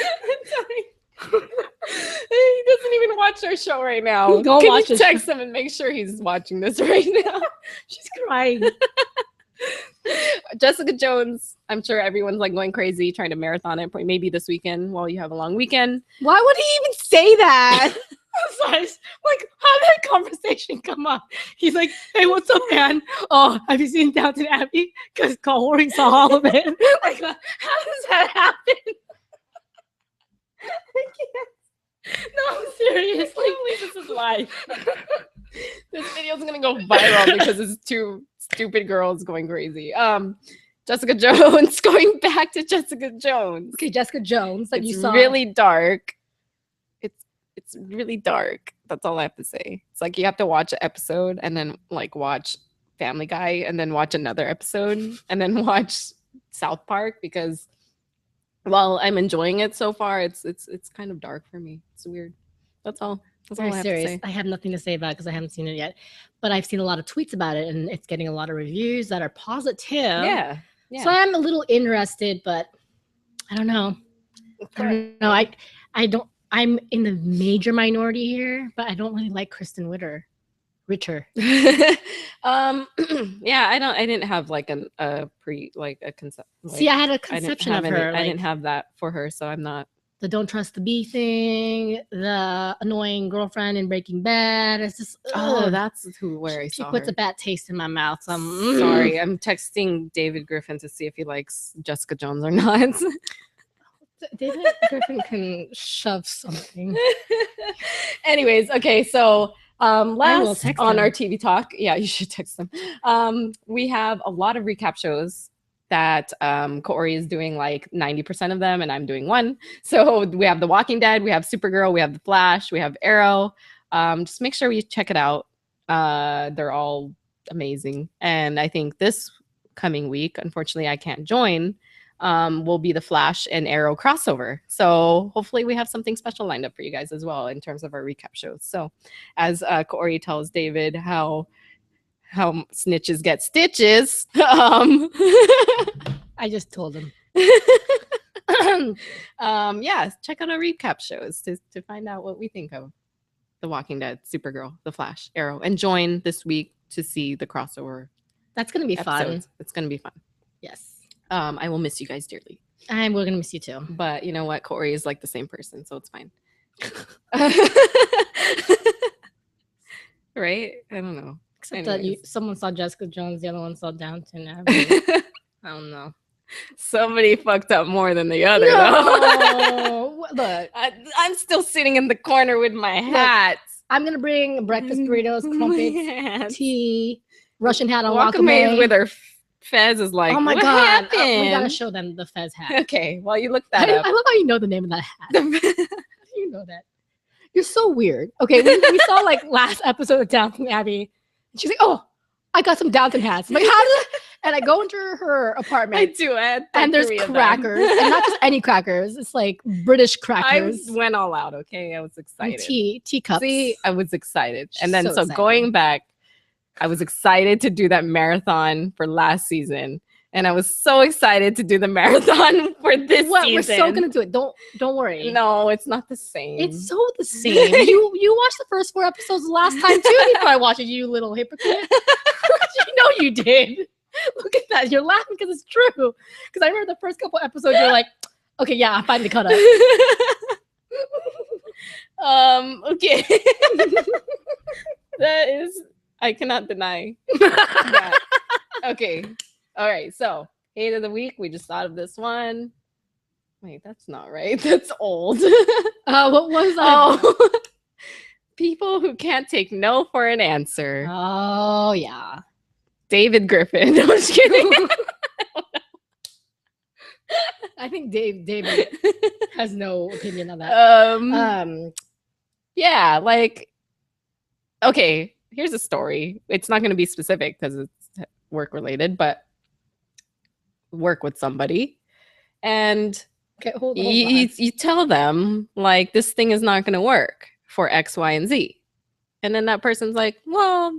S1: doesn't even watch our show right now.
S2: Go
S1: Can
S2: watch
S1: you text him and make sure he's watching this right now?
S2: She's crying.
S1: Jessica Jones, I'm sure everyone's like going crazy trying to marathon it maybe this weekend while you have a long weekend.
S2: Why would he even say that? Sorry, like, how did that conversation come up? He's like, "Hey, what's up, man? Oh, have you seen Downton Abbey? Because Kaori saw all of it." Like, how does that happen? I can't. No, seriously.
S1: I can't believe this is live. This video's gonna go viral because it's 2 stupid girls going crazy. Jessica Jones, going back to Jessica Jones.
S2: Okay, Jessica Jones, like you saw.
S1: Really dark. It's really dark. That's all I have to say. It's like you have to watch an episode and then like watch Family Guy and then watch another episode and then watch South Park because while I'm enjoying it so far, it's kind of dark for me. It's weird. That's all. That's all I have to say.
S2: I have nothing to say about it because I haven't seen it yet. But I've seen a lot of tweets about it and it's getting a lot of reviews that are positive.
S1: Yeah.
S2: So I'm a little interested, but I don't know. I don't. I'm in the major minority here, but I don't really like Kristen Ritter.
S1: Yeah, I didn't have like a concept. Like,
S2: see, I had a conception of her.
S1: I didn't have that for her, so I'm not.
S2: The don't trust the bee thing, the annoying girlfriend in Breaking Bad. It's just
S1: that's where I saw her.
S2: She puts a bad taste in my mouth. So
S1: sorry. I'm texting David Griffin to see if he likes Jessica Jones or not.
S2: David Griffin can shove something.
S1: Anyways, okay, so last on our TV talk, yeah, you should text them. We have a lot of recap shows that Kaori is doing like 90% of them and I'm doing one. So we have The Walking Dead, we have Supergirl, we have The Flash, we have Arrow. Just make sure you check it out. They're all amazing. And I think this coming week, unfortunately, I can't join, will be the Flash and Arrow crossover. So hopefully we have something special lined up for you guys as well in terms of our recap shows. So as Kaori tells David how snitches get stitches.
S2: I just told him.
S1: Yeah, check out our recap shows to find out what we think of The Walking Dead, Supergirl, The Flash, Arrow, and join this week to see the crossover.
S2: That's gonna be
S1: episodes.
S2: fun.
S1: It's gonna be fun.
S2: Yes.
S1: I will miss you guys dearly.
S2: We're gonna miss you too.
S1: But you know what? Kaori is like the same person, so it's fine. Right? I don't know.
S2: Except that someone saw Jessica Jones, the other one saw Downton Abbey. I don't know.
S1: Somebody fucked up more than the other.
S2: No. Look,
S1: I'm still sitting in the corner with my hat.
S2: I'm gonna bring breakfast burritos, crumpets, tea, Russian hat on
S1: Wakame with her fez is like,
S2: oh my
S1: what
S2: god,
S1: happened?
S2: we gotta show them the fez hat.
S1: Okay, well, you look that up.
S2: I love how you know the name of that hat. How do you know that? You're so weird. Okay, we saw like last episode of Downton Abbey. And she's like, oh, I got some Downton hats. I'm like, how did and I go into her apartment.
S1: I do it.
S2: And there's crackers. And not just any crackers. It's like British crackers.
S1: I went all out, okay? I was excited.
S2: Teacups.
S1: See, I was excited. And then so
S2: excited.
S1: Going back, I was excited to do that marathon for last season. And I was so excited to do the marathon for this season.
S2: We're so gonna do it. Don't worry.
S1: No, it's not the same.
S2: It's so the same. You watched the first 4 episodes last time too before I watched it, you little hypocrite. You know you did. Look at that. You're laughing because it's true. Because I remember the first couple episodes, you're like, okay, yeah, I finally caught up.
S1: Okay. That is, I cannot deny that. Okay. All right. So, hate of the week. We just thought of this one. Wait, that's not right. That's old.
S2: What was that?
S1: Oh, people who can't take no for an answer.
S2: Oh, yeah.
S1: David Griffin. I'm just kidding.
S2: I think David has no opinion on that.
S1: Yeah, like, okay, here's a story. It's not going to be specific because it's work related, but work with somebody and
S2: okay, hold on.
S1: You tell them like this thing is not going to work for X, Y, and Z. And then that person's like, well,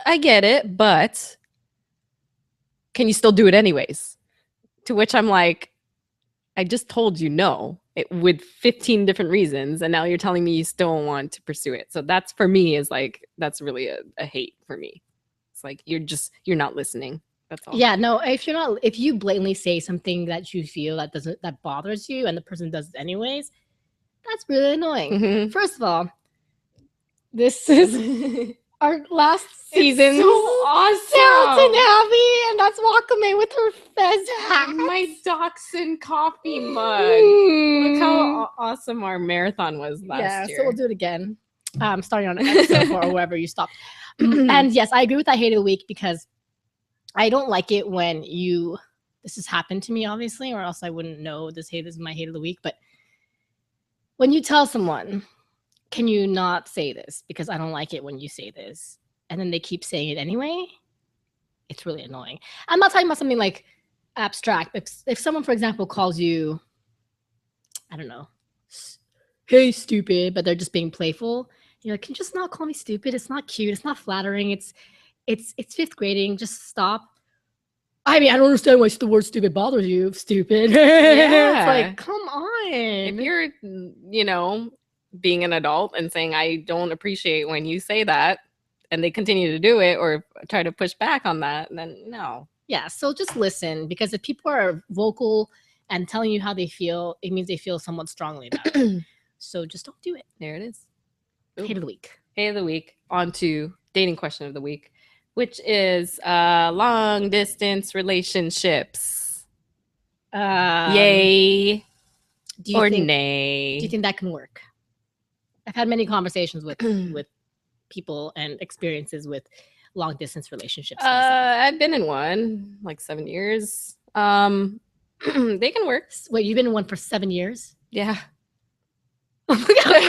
S1: I get it, but can you still do it anyways? To which I'm like, I just told you no, with 15 different reasons, and now you're telling me you still want to pursue it. So that's for me is like, that's really a hate for me. It's like you're not listening. That's all.
S2: Yeah, no, if you blatantly say something that you feel that bothers you and the person does it anyways, that's really annoying.
S1: Mm-hmm.
S2: First of all, this is our last season.
S1: So awesome.
S2: Downton Abbey, and that's Wakame with her fez hat.
S1: My Dachshund coffee mug. Look how awesome our marathon was last year.
S2: So we'll do it again. Starting on episode 4 or wherever you stopped. And yes, I agree with that hate of the week because I don't like it when this has happened to me, obviously, or else I wouldn't know this is my hate of the week. But when you tell someone, can you not say this? Because I don't like it when you say this. And then they keep saying it anyway. It's really annoying. I'm not talking about something like abstract. If someone, for example, calls you, I don't know, hey, stupid, but they're just being playful. You're like, can you just not call me stupid? It's not cute. It's not flattering. It's 5th grading. Just stop. I mean, I don't understand why the word stupid bothers you. Stupid.
S1: Yeah.
S2: It's like, come on.
S1: If you're, being an adult and saying, I don't appreciate when you say that, and they continue to do it or try to push back on that, then no.
S2: Yeah, so just listen, because if people are vocal and telling you how they feel, it means they feel somewhat strongly about it. So just don't do it.
S1: There it is.
S2: Ooh. Hate of the week.
S1: Hate of the week. On to dating question of the week, which is long distance relationships. Yay or nay?
S2: Do you think that can work? I've had many conversations with people and experiences with long distance relationships?
S1: I've been in one like 7 years. They can work.
S2: Wait, you've been in one for 7 years?
S1: Yeah.
S2: Oh my God.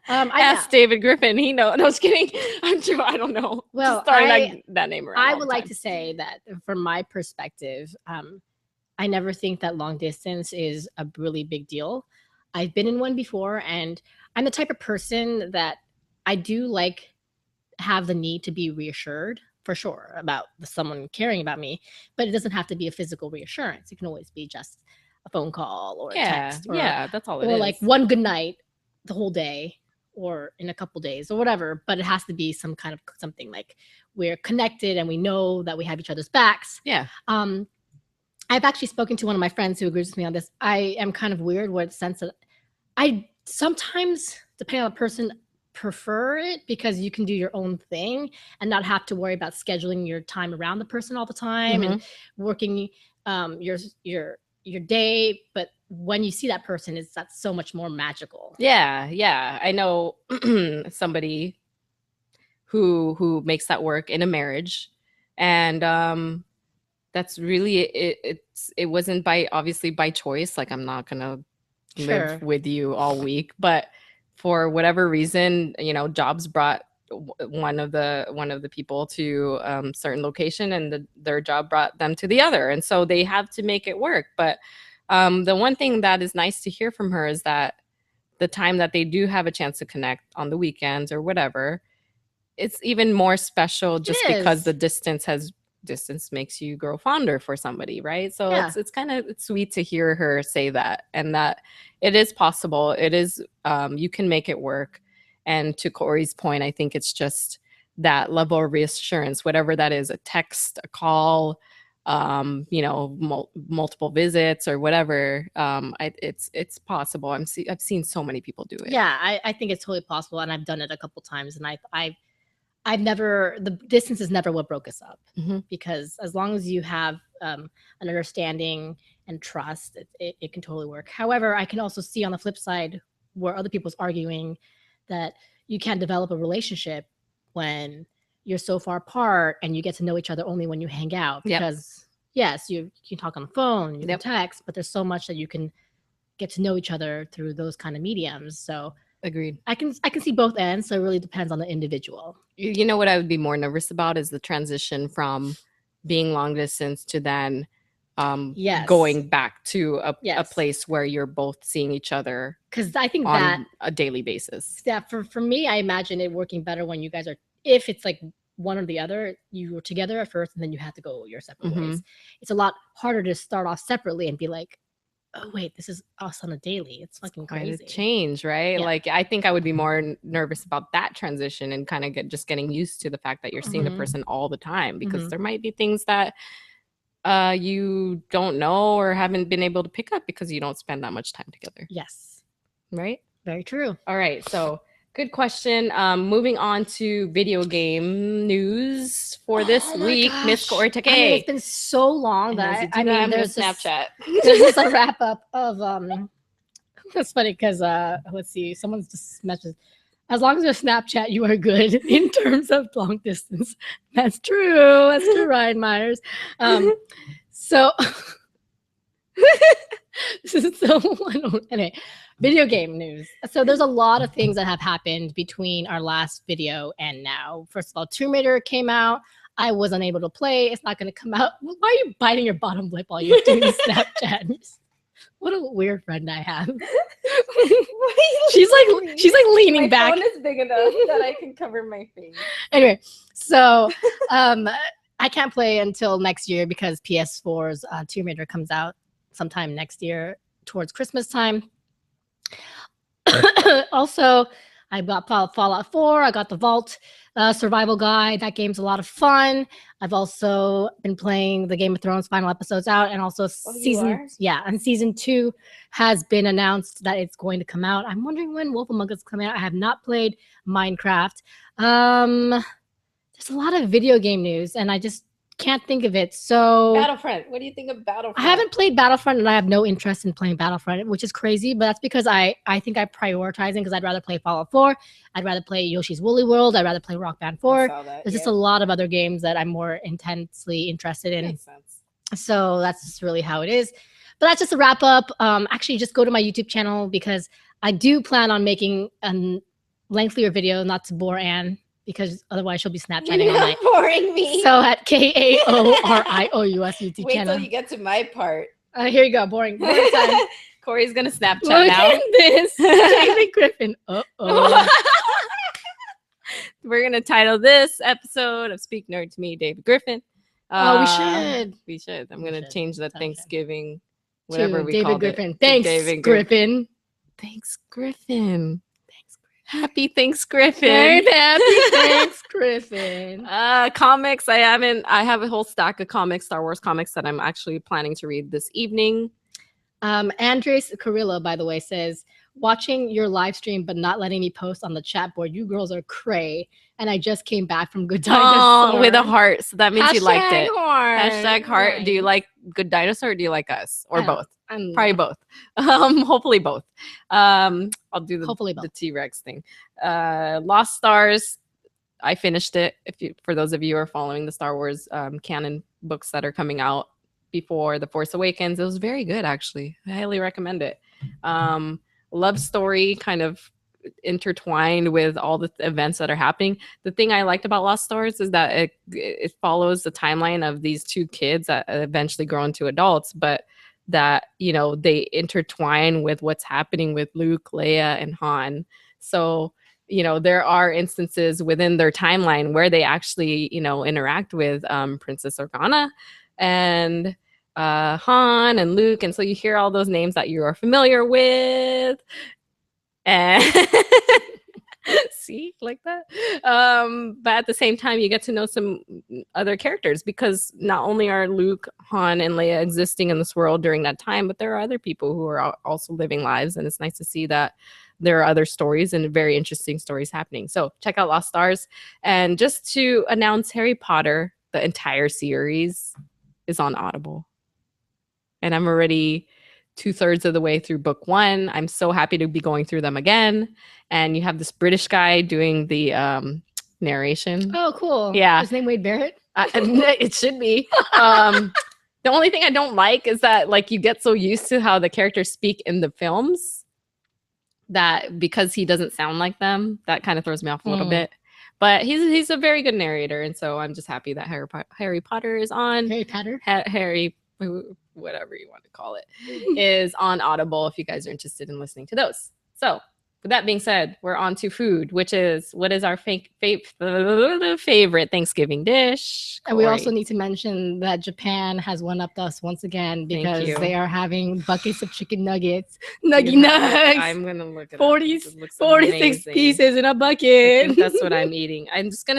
S1: Ask David Griffin. He knows. No, I was kidding. I'm sure. I don't know.
S2: Well,
S1: just throwing that name around.
S2: I would like to say that from my perspective, I never think that long distance is a really big deal. I've been in one before, and I'm the type of person that I do like have the need to be reassured for sure about someone caring about me, but it doesn't have to be a physical reassurance. It can always be just a phone call or a text. Or,
S1: that's all it is.
S2: Or like one good night the whole day, or in a couple days or whatever, but it has to be some kind of something like we're connected and we know that we have each other's backs.
S1: Yeah.
S2: I've actually spoken to one of my friends who agrees with me on this. I am kind of weird with the sense that I sometimes, depending on the person, prefer it because you can do your own thing and not have to worry about scheduling your time around the person all the time and working your day. But when you see that person, that's so much more magical.
S1: Yeah. I know somebody who makes that work in a marriage, and that's really it wasn't obviously by choice. Like, I'm not gonna live with you all week, but for whatever reason, jobs brought one of the people to certain location, and their job brought them to the other, and so they have to make it work. But the one thing that is nice to hear from her is that the time that they do have a chance to connect on the weekends or whatever, it's even more special just because the distance makes you grow fonder for somebody, right? So it's kind of sweet to hear her say that, and that it is possible. It is you can make it work. And to Corey's point, I think it's just that level of reassurance, whatever that is, a text, a call, multiple visits or whatever. It's possible. I've seen so many people do it.
S2: Yeah, I think it's totally possible, and I've done it a couple times, and I've never, the distance is never what broke us up, because as long as you have an understanding and trust, it can totally work. However, I can also see on the flip side where other people's arguing that you can't develop a relationship when you're so far apart and you get to know each other only when you hang out. Because yes, you can talk on the phone, you can text, but there's so much that you can get to know each other through those kind of mediums. So
S1: agreed.
S2: I can see both ends, so it really depends on the individual.
S1: You know what I would be more nervous about is the transition from being long distance to then going back to a place where you're both seeing each other,
S2: because I think
S1: on
S2: that
S1: a daily basis.
S2: Yeah, for me, I imagine it working better when you guys are, if it's like one or the other, you were together at first and then you have to go your separate ways. It's a lot harder to start off separately and be like, oh wait, this is us on a daily. It's fucking crazy.
S1: Quite a change, right?
S2: Yeah.
S1: Like, I think I would be more nervous about that transition and kind of just getting used to the fact that you're seeing the person all the time, because there might be things that you don't know or haven't been able to pick up because you don't spend that much time together.
S2: Yes.
S1: Right?
S2: Very true.
S1: All right. So good question. Moving on to video game news for this week, Miss Koritake.
S2: I mean, it's been so long that
S1: there's Snapchat.
S2: There's just a wrap up of that's funny because let's see, someone's just messaged, as long as there's Snapchat, you are good in terms of long distance. That's true. That's true, Ryan Myers. So anyway, video game news. So there's a lot of things that have happened between our last video and now. First of all, Tomb Raider came out. I was unable to play. It's not going to come out. Why are you biting your bottom lip while you're doing Snapchat? What a weird friend I have. she's like leaning back.
S1: My phone is big enough that I can cover my face.
S2: Anyway, so I can't play until next year because PS4's Tomb Raider comes out sometime next year towards Christmas time. Also, I got Fallout 4. I got the Vault Survival Guide. That game's a lot of fun. I've also been playing the Game of Thrones final episodes out, and also season 2 has been announced that it's going to come out. I'm wondering when Wolf Among Us is coming out. I have not played Minecraft. There's a lot of video game news, and I just can't think of it. So
S1: Battlefront. What do you think of Battlefront?
S2: I haven't played Battlefront, and I have no interest in playing Battlefront, which is crazy. But that's because I think I prioritize because I'd rather play Fallout 4. I'd rather play Yoshi's Woolly World. I'd rather play Rock Band 4. There's just a lot of other games that I'm more intensely interested in.
S1: Makes sense.
S2: So that's just really how it is. But that's just a wrap up. Actually, just go to my YouTube channel because I do plan on making a lengthier video, not to bore Anne, because otherwise she'll be Snapchatting all night.
S1: Boring me.
S2: So at KAORIOUS YouTube
S1: Wait
S2: channel.
S1: till you get to my part.
S2: Here you go. Boring time.
S1: Corey's gonna Snapchat
S2: Look
S1: now.
S2: at this. Thanksgriffin. Uh-oh.
S1: We're gonna title this episode of Speak Nerd to Me, David Griffin.
S2: We should.
S1: We should. I'm
S2: We
S1: gonna
S2: should.
S1: change the
S2: Sounds good.
S1: Thanksgiving, whatever
S2: To
S1: we
S2: David
S1: called
S2: Griffin.
S1: it.
S2: Thanks,
S1: David
S2: Griffin.
S1: Thanks, Griffin.
S2: Thanks,
S1: Happy Thanksgriffin.
S2: Happy Thanks, Griffin.
S1: Comics. I have a whole stack of comics, Star Wars comics, that I'm actually planning to read this evening.
S2: Andres Carrillo, by the way, says, watching your live stream but not letting me post on the chat board. You girls are cray. And I just came back from Good Dinosaur.
S1: Oh, with a heart. So that means you liked it.
S2: Heart.
S1: Hashtag heart.
S2: Nice.
S1: Do you like Good Dinosaur or do you like us? Or both?
S2: I'm
S1: Probably both. Hopefully both. I'll do
S2: Hopefully
S1: the
S2: both.
S1: T-Rex thing. Lost Stars. I finished it. For those of you who are following the Star Wars canon books that are coming out before The Force Awakens, it was very good, actually. I highly recommend it. Love story kind of intertwined with all the events that are happening. The thing I liked about Lost Stars is that it follows the timeline of these two kids that eventually grow into adults, but that, you know, they intertwine with what's happening with Luke, Leia, and Han. So, you know, there are instances within their timeline where they actually, you know, interact with Princess Organa and Han and Luke. And so you hear all those names that you are familiar with. And see, like that. But at the same time, you get to know some other characters because not only are Luke, Han, and Leia existing in this world during that time, but there are other people who are also living lives. And it's nice to see that there are other stories and very interesting stories happening. So check out Lost Stars. And just to announce, Harry Potter, the entire series, is on Audible. And I'm already 2/3 of the way through book 1. I'm so happy to be going through them again. And you have this British guy doing the narration.
S2: Oh, cool.
S1: Yeah.
S2: His name Wade Barrett?
S1: It should be. The only thing I don't like is that, like, you get so used to how the characters speak in the films that because he doesn't sound like them, that kind of throws me off a little bit. But he's a very good narrator, and so I'm just happy that Harry Potter is on.
S2: Harry Potter?
S1: Harry, whatever you want to call it, is on Audible if you guys are interested in listening to those. So with that being said, we're on to food, what is our favorite Thanksgiving dish?
S2: And we
S1: Corey.
S2: also need to mention that Japan has one-upped us once again because
S1: you.
S2: they are having buckets of chicken nuggets. Nuggy nugs.
S1: I'm going to look at
S2: 46
S1: amazing.
S2: pieces in a
S1: I
S2: bucket.
S1: think that's what I'm eating. I'm going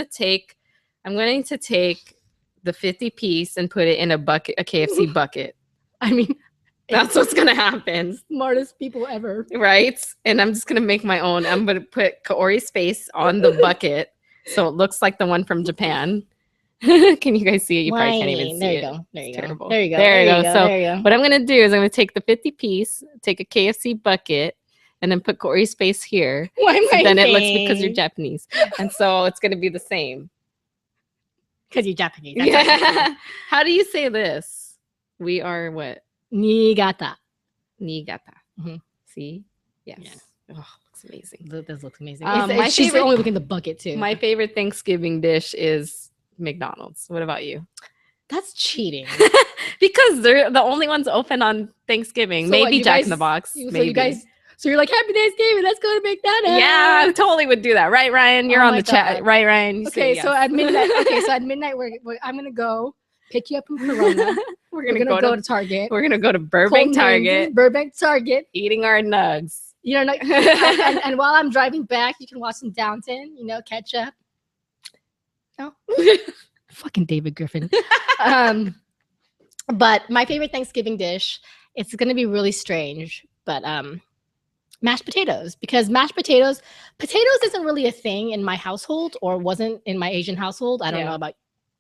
S1: to take the 50 piece and put it in a bucket, a KFC bucket.
S2: I mean,
S1: that's what's going to happen.
S2: Smartest people ever.
S1: Right? And I'm just going to make my own. I'm going to put Kaori's face on the bucket so it looks like the one from Japan. Can you guys see it? You probably can't even see it.
S2: There you
S1: It's
S2: go.
S1: terrible.
S2: There you go.
S1: There you go. So
S2: there you go.
S1: what I'm going to do is I'm going to take the 50 piece, take a KFC bucket, and then put Kaori's face here.
S2: Why am
S1: So
S2: I
S1: then it looks
S2: saying?
S1: because you're Japanese. And so it's going to be the same.
S2: Because you're Japanese. That's what I'm saying.
S1: Yeah. How do you say this? We are what?
S2: Niigata.
S1: Niigata.
S2: Mhm.
S1: See? Yes.
S2: Yeah.
S1: Oh, looks amazing.
S2: This looks amazing.
S1: My
S2: She's
S1: favorite-
S2: only looking at the bucket too.
S1: My favorite Thanksgiving dish is McDonald's. What about you?
S2: That's cheating.
S1: Because they're the only ones open on Thanksgiving.
S2: So
S1: Maybe
S2: what, you
S1: Jack
S2: guys-
S1: in the Box.
S2: So
S1: maybe.
S2: you guys, so you're like, Happy Thanksgiving, let's go to McDonald's.
S1: Yeah, I totally would do that. Right, Ryan? You're
S2: Oh
S1: on
S2: my
S1: the chat.
S2: God.
S1: Right, Ryan? You say
S2: Okay, so
S1: yes.
S2: at midnight. I'm gonna go pick you up in Corona.
S1: we're
S2: We're
S1: gonna,
S2: go to Target.
S1: we're gonna go to Burbank
S2: Cold Names,
S1: Target,
S2: Burbank Target.
S1: eating our nugs.
S2: You know, and while I'm driving back, you can watch some Downton. You know, catch up. No, fucking David Griffin. But my favorite Thanksgiving dish, it's gonna be really strange, but mashed potatoes, because potatoes isn't really a thing in my household, or wasn't in my Asian household. I don't
S1: Yeah.
S2: know about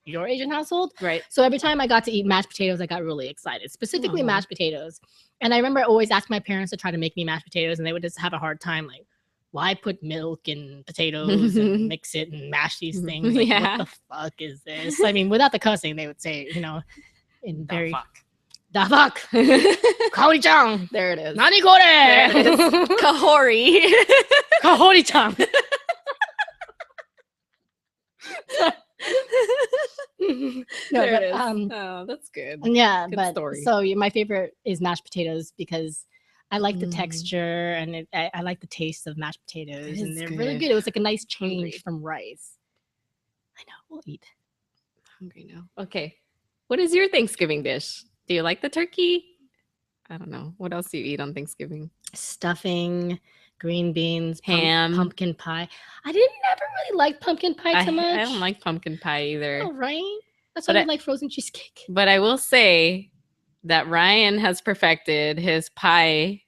S2: your Asian household.
S1: Right.
S2: So every time I got to eat mashed potatoes, I got really excited, specifically mashed potatoes. And I remember always asking my parents to try to make me mashed potatoes, and they would just have a hard time, like, why put milk and potatoes and mix it and mash these things? Like, what the fuck is this? I mean, without the cussing, they would say, you know, in very... Da fuck. Kaori-chan.
S1: There it is.
S2: Nani kore?
S1: There it is. Kaori.
S2: Kaori-chan.
S1: There it is. Oh, that's good.
S2: Yeah,
S1: good
S2: but
S1: story.
S2: So my favorite is mashed potatoes because I like the texture and I like the taste of mashed potatoes, and they're really good. It was like a nice change from rice. I know. We'll eat.
S1: I'm hungry now. Okay. What is your Thanksgiving dish? Do you like the turkey? I don't know. What else do you eat on Thanksgiving?
S2: Stuffing, green beans,
S1: ham,
S2: pumpkin pie. I didn't never really like pumpkin pie too much.
S1: I don't like pumpkin pie either.
S2: Oh, right? That's why I like frozen cheesecake.
S1: But I will say that Ryan has perfected his pie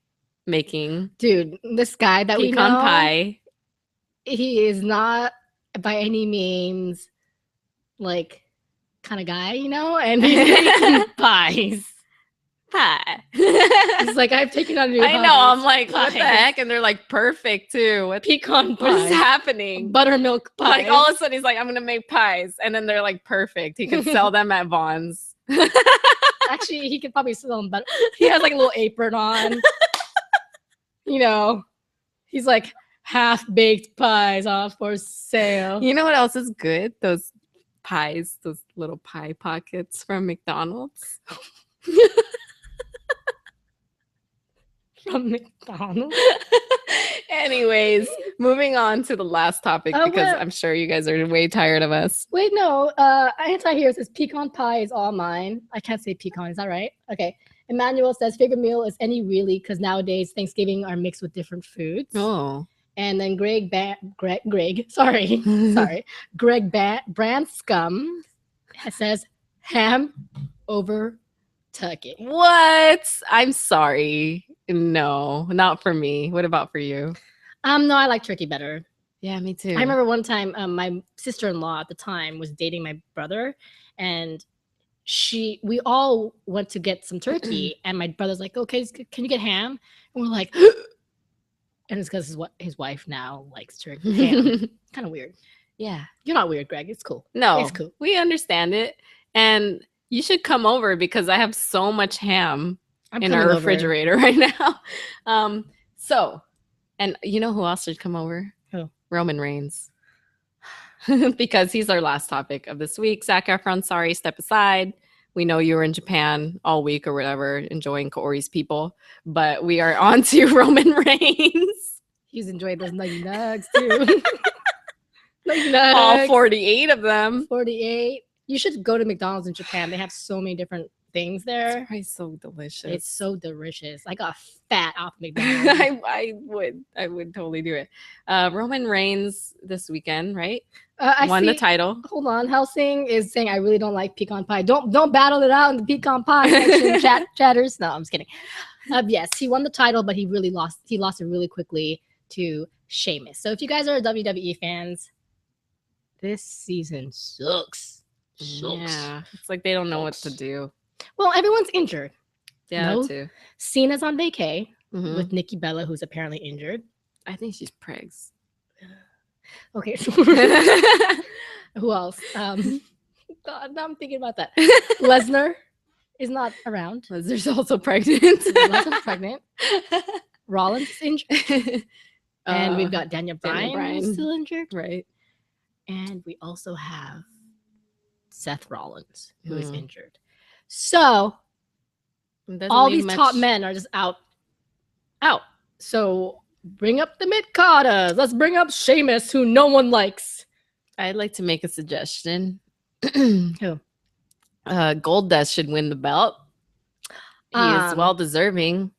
S1: making.
S2: Dude, this guy that we know,
S1: pecan pie.
S2: He is not by any means like kind of guy, you know, and he's making pies.
S1: Pie.
S2: He's like, I've taken on new
S1: I know. I'm like, what the heck? And they're like perfect too. What
S2: pecan pie?
S1: What is happening?
S2: Buttermilk pie.
S1: Like all of a sudden, he's like, I'm gonna make pies, and then they're like perfect. He could sell them at Vaughn's.
S2: Actually, he could probably sell them, but he has like a little apron on. You know, he's like half-baked pies off for sale.
S1: You know what else is good? Those pies, those little pie pockets from McDonald's.
S2: From McDonald's.
S1: Anyways, moving on to the last topic because I'm sure you guys are way tired of us.
S2: Wait, no. Anti here says pecan pie is all mine. I can't say pecan. Is that right? Okay. Emmanuel says favorite meal is any really because nowadays Thanksgiving are mixed with different foods.
S1: Oh.
S2: And then Greg Branscum says ham over turkey.
S1: What? I'm sorry. No, not for me. What about for you?
S2: No, I like turkey better.
S1: Yeah, me too.
S2: I remember one time my sister-in-law at the time was dating my brother, and we all went to get some turkey, and my brother's like, okay, can you get ham? And we're like, and it's because his wife now likes turkey ham. Kind of weird.
S1: Yeah.
S2: You're not weird, Greg. It's cool.
S1: No,
S2: it's cool.
S1: We understand it. And you should come over because I have so much ham in our refrigerator right now. And you know who else should come over?
S2: Who?
S1: Roman Reigns. Because he's our last topic of this week. Zac Efron, sorry, step aside. We know you were in Japan all week or whatever, enjoying Kaori's people. But we are on to Roman Reigns.
S2: He's enjoyed those nuggy nugs too. Nuggy nugs.
S1: All 48 of them.
S2: 48. You should go to McDonald's in Japan. They have so many different things there.
S1: It's probably so delicious.
S2: It's so delicious. I got fat off McDonald's.
S1: I would totally do it. Roman Reigns this weekend, right? Won the title.
S2: Hold on. Helsing is saying I really don't like pecan pie. Don't battle it out in the pecan pie section, chatters. No, I'm just kidding. Yes, he won the title, but he lost it really quickly to Sheamus. So if you guys are WWE fans, this season sucks.
S1: Yeah, it's like they don't know what to do.
S2: Well, everyone's injured.
S1: Yeah, no? Too.
S2: Cena's on vacay with Nikki Bella, who's apparently injured.
S1: I think she's pregs.
S2: Okay. So who else? God, now I'm thinking about that. Lesnar is not around.
S1: Lesnar's also pregnant.
S2: Lesnar's pregnant. Rollins is injured. And we've got Daniel Bryan still injured.
S1: Right.
S2: And we also have Seth Rollins, who is injured. So all these top men are just out. So bring up the mid-carders. Let's bring up Sheamus, who no one likes.
S1: I'd like to make a suggestion.
S2: Who?
S1: Goldust should win the belt. He is well deserving.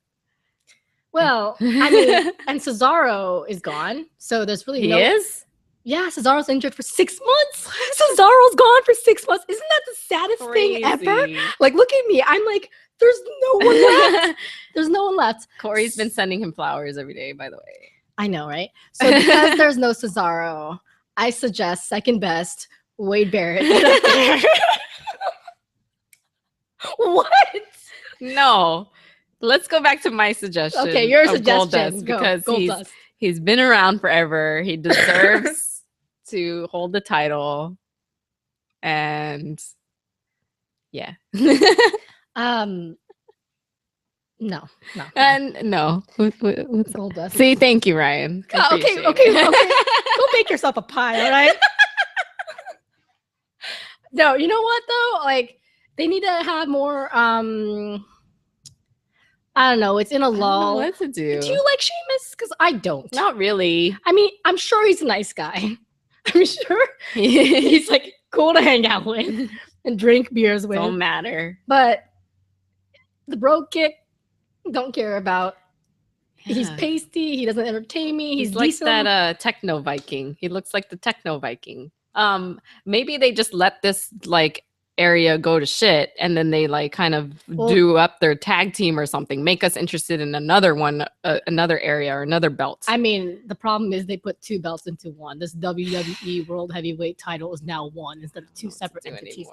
S2: Well, I mean, and Cesaro is gone, so there's really
S1: He is?
S2: Yeah, Cesaro's injured for 6 months. Cesaro's gone for 6 months. Isn't that the saddest thing ever? Like, look at me. I'm like, there's no one left. There's no one left.
S1: Corey's been sending him flowers every day, by the way.
S2: I know, right? So because there's no Cesaro, I suggest second best Wade Barrett. Get up there. What?
S1: No. Let's go back to my suggestion.
S2: Okay, your
S1: of
S2: suggestion.
S1: Goldust,
S2: Go.
S1: because
S2: Goldust.
S1: he's been around forever. He deserves to hold the title. And yeah.
S2: No.
S1: And no. What's
S2: Goldust.
S1: See, thank you, Ryan.
S2: Okay. Go make yourself a pie, all right? No, you know what though? Like they need to have more. I don't know. It's in a lull.
S1: What to do?
S2: Do you like Sheamus? Because I don't.
S1: Not really.
S2: I mean, I'm sure he's a nice guy. I'm sure he's like cool to hang out with and drink beers with.
S1: Don't matter.
S2: But the bro kick, don't care about. Yeah. He's pasty. He doesn't entertain me. He's
S1: like
S2: decent.
S1: that techno Viking. He looks like the techno Viking. Maybe they just let this like area go to shit, and then they like kind of do up their tag team or something, make us interested in another one, another area or another belt.
S2: I mean, the problem is they put 2 belts into one. This WWE World Heavyweight title is now one instead of 2 separate entities.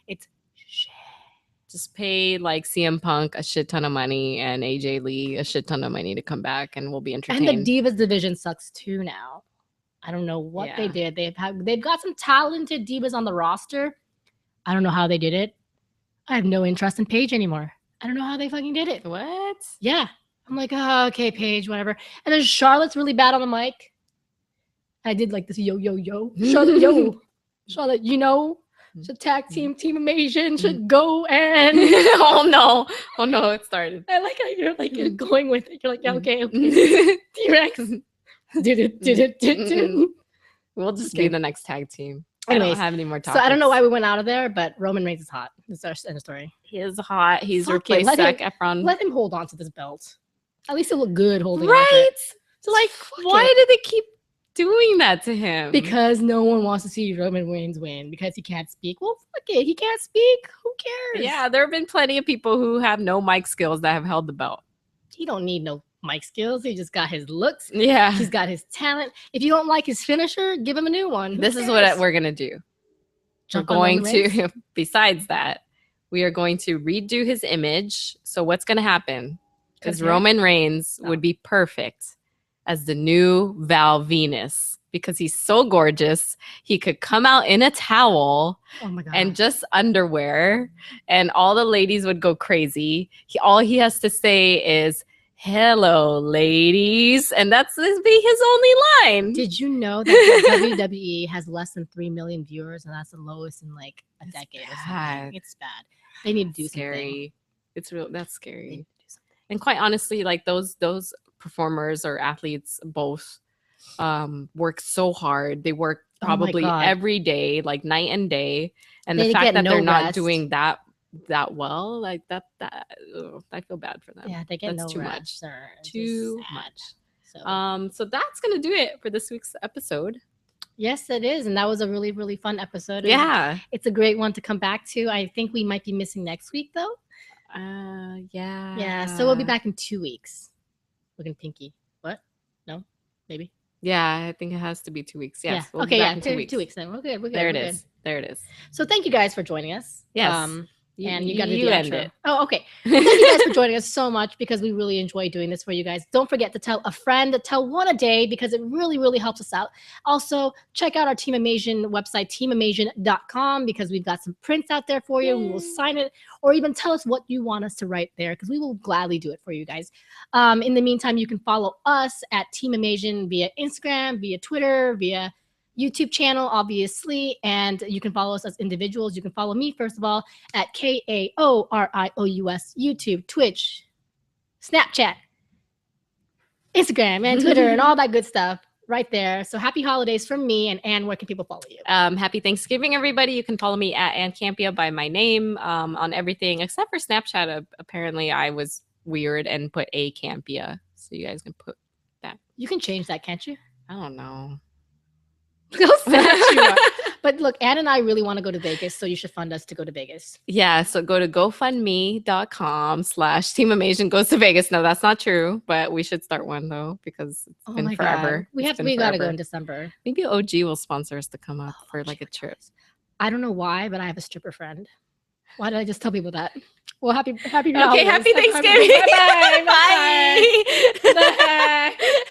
S2: It's shit.
S1: Just pay like CM Punk a shit ton of money and AJ Lee a shit ton of money to come back, and we'll be entertained.
S2: And the Divas division sucks too now. I don't know what they did. They've got some talented divas on the roster. I don't know how they did it. I have no interest in Paige anymore. I don't know how they fucking did it.
S1: What?
S2: Yeah. I'm like, oh, okay, Paige, whatever. And then Charlotte's really bad on the mic. I did like this yo. Charlotte, yo. Charlotte, you know, the tag team, Team Amazing should go and...
S1: Oh no, it started.
S2: I like how you're like you're going with it. You're like, okay. T-Rex. Did it.
S1: We'll just be the next tag team.
S2: Anyways,
S1: I don't have any more topics.
S2: So I don't know why we went out of there, but Roman Reigns is hot. That's our end of story.
S1: He is hot. He's replaced Zac Efron.
S2: Let him hold on to this belt. At least it look good holding
S1: on
S2: to it.
S1: So like, why do they keep doing that to him?
S2: Because no one wants to see Roman Reigns win because he can't speak. Well, fuck it. He can't speak. Who cares?
S1: Yeah, there have been plenty of people who have no mic skills that have held the belt.
S2: He don't need no mic skills. He just got his looks.
S1: Yeah.
S2: He's got his talent. If you don't like his finisher, give him a new one.
S1: This is what we're going to do. We're going to, besides that, we are going to redo his image. So what's going to happen is Roman Reigns would be perfect as the new Val Venus because he's so gorgeous. He could come out in a towel and just underwear, and all the ladies would go crazy. All he has to say is, "Hello, ladies," and that's be his only line.
S2: Did you know that WWE has less than 3 million viewers, and that's the lowest in like a decade or something? It's bad. They need to do something.
S1: It's real. That's scary. And quite honestly, like those performers or athletes both work so hard. They work probably every day, like night and day, and the fact that they're not doing that well, like that I feel bad for them.
S2: Yeah, they get
S1: too much.
S2: Too
S1: much. So that's gonna do it for this week's episode.
S2: Yes, it is, and that was a really, really fun episode.
S1: Yeah,
S2: it's a great one to come back to. I think we might be missing next week though.
S1: Yeah.
S2: So we'll be back in 2 weeks. Looking pinky. What? No, maybe.
S1: Yeah, I think it has to be 2 weeks. Yes.
S2: Yeah. Okay. Yeah. 2 weeks then. We're good.
S1: There it is. There it is.
S2: So thank you guys for joining us.
S1: Yes.
S2: And you got to do
S1: end
S2: outro.
S1: it.
S2: Oh, okay. Well, thank you guys for joining us so much because we really enjoy doing this for you guys. Don't forget to tell a friend, tell one a day because it really, really helps us out. Also, check out our Team Amazing website, teamamazing.com, because we've got some prints out there for you. We will sign it, or even tell us what you want us to write there because we will gladly do it for you guys. In the meantime, you can follow us at Team Amazing via Instagram, via Twitter, via YouTube channel, obviously, and you can follow us as individuals. You can follow me, first of all, at KAORIOUS, YouTube, Twitch, Snapchat, Instagram, and Twitter, and all that good stuff right there. So happy holidays from me. And Ann, where can people follow you?
S1: Happy Thanksgiving, everybody. You can follow me at Ann Campia by my name on everything except for Snapchat. Apparently, I was weird and put a Campia, so you guys can put that.
S2: You can change that, can't you?
S1: I don't know.
S2: But look, Ann and I really want to go to Vegas, so you should fund us to go to Vegas.
S1: Yeah, so go to gofundme.com/Team Amazing goes to Vegas. No, that's not true, but we should start one though because it's been forever.
S2: We gotta go in December.
S1: Maybe OG will sponsor us to come up for like a trip.
S2: I don't know why, but I have a stripper friend. Why did I just tell people that? Well, happy
S1: Okay,
S2: holidays.
S1: happy Thanksgiving.
S2: Bye.
S1: Bye.
S2: Bye.